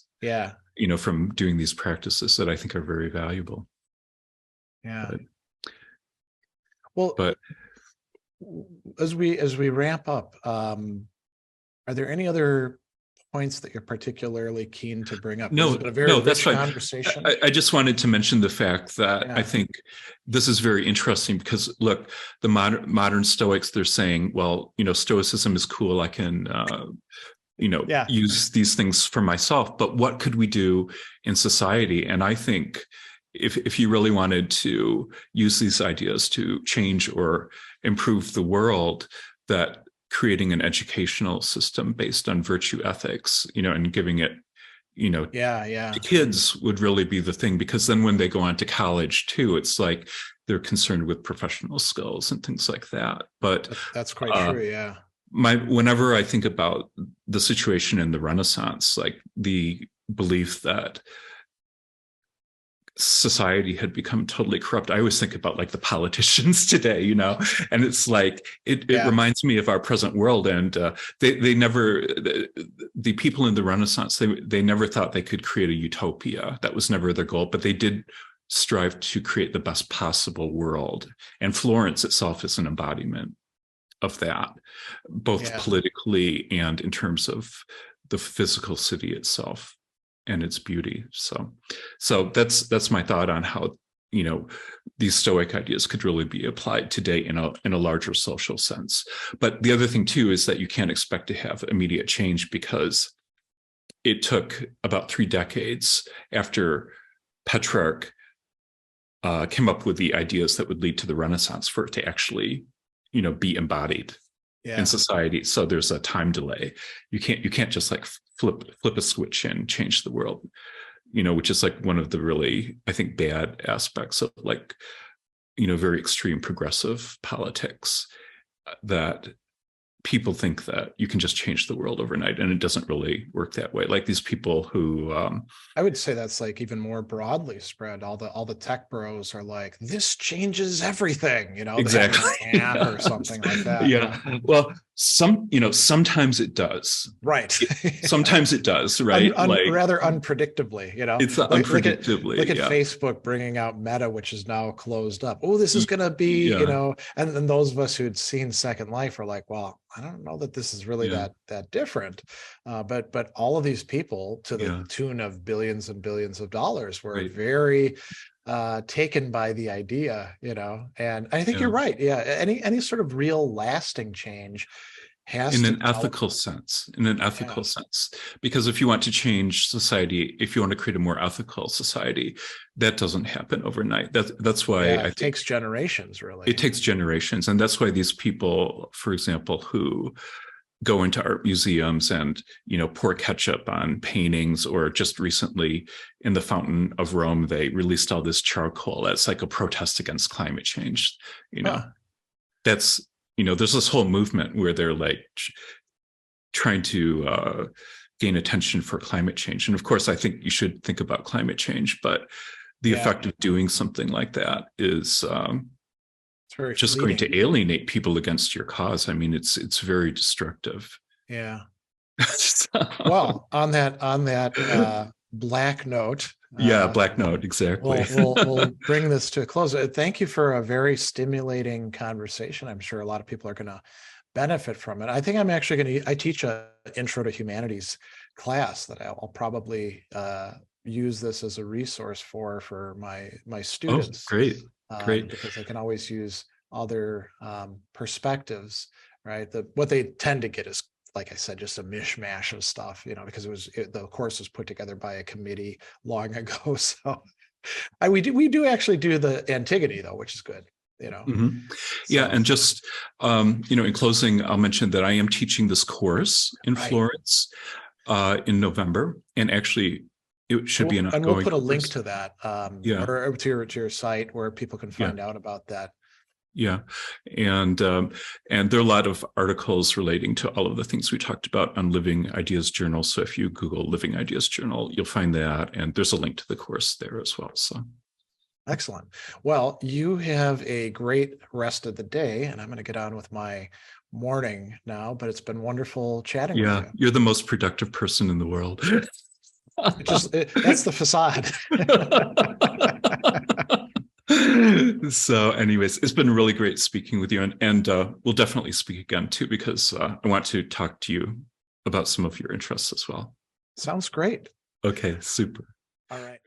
from doing these practices that I think are very valuable. But as we wrap up, are there any other points that you're particularly keen to bring up? No, that's fine. Conversation. I just wanted to mention the fact that I think this is very interesting because, look, the modern Stoics, they're saying, well, Stoicism is cool. I can, use these things for myself. But what could we do in society? And I think if you really wanted to use these ideas to change or improve the world, that creating an educational system based on virtue ethics, and giving it, to kids would really be the thing, because then when they go on to college too, it's like they're concerned with professional skills and things like that. But that's quite true. Yeah. Whenever I think about the situation in the Renaissance, like the belief that society had become totally corrupt, I always think about like the politicians today, and it's like it reminds me of our present world. And they never, the people in the Renaissance, they never thought they could create a utopia. That was never their goal, but they did strive to create the best possible world. And Florence itself is an embodiment of that, both politically and in terms of the physical city itself and its beauty. So that's my thought on how, these Stoic ideas could really be applied today in a larger social sense. But the other thing too is that you can't expect to have immediate change, because it took about 3 decades after Petrarch came up with the ideas that would lead to the Renaissance for it to actually be embodied in society. So there's a time delay. You can't just like flip a switch and change the world, which is like one of the really, I think, bad aspects of like, very extreme progressive politics, that people think that you can just change the world overnight, and it doesn't really work that way. Like these people who I would say that's like even more broadly spread. All the tech bros are like, this changes everything, exactly, they have an app or something like that. Well, Sometimes it does. Right. Sometimes it does, right? Rather unpredictably, It's unpredictably. Look at Facebook bringing out Meta, which is now closed up. Oh, this is going to be, Yeah. and then those of us who'd seen Second Life are like, well, I don't know that this is really that different. But all of these people, to the tune of billions and billions of dollars, were very taken by the idea, and I think you're right. Yeah. Any sort of real lasting change has in an ethical sense, because if you want to change society, if you want to create a more ethical society, that doesn't happen overnight. That's why it takes generations, really. It takes generations. And that's why these people, for example, who go into art museums and pour ketchup on paintings, or just recently in the Fountain of Rome, they released all this charcoal as like a protest against climate change. That's there's this whole movement where they're like trying to gain attention for climate change. And of course, I think you should think about climate change, but the effect of doing something like that is just going to alienate people against your cause. I mean, it's very destructive. Yeah. Well, on that black note. Black note, exactly. We'll bring this to a close. Thank you for a very stimulating conversation. I'm sure a lot of people are going to benefit from it. I think I'm actually I teach an Intro to Humanities class that I'll probably use this as a resource for my students. Oh, great. Because they can always use other perspectives, right? What they tend to get is, like I said, just a mishmash of stuff, because the course was put together by a committee long ago. So we do actually do the Antigone, though, which is good. Mm-hmm. Yeah, and just in closing, I'll mention that I am teaching this course in Florence in November, and actually it should be an ongoing. And we'll put a link to that, or to your site where people can find out about that. Yeah, and there are a lot of articles relating to all of the things we talked about on Living Ideas Journal. So if you Google Living Ideas Journal, you'll find that, and there's a link to the course there as well. So excellent. Well, you have a great rest of the day, and I'm going to get on with my morning now. But it's been wonderful chatting with you. You're the most productive person in the world. That's the facade. So anyways, it's been really great speaking with you, and we'll definitely speak again too, because I want to talk to you about some of your interests as well. Sounds great. Okay, super. All right.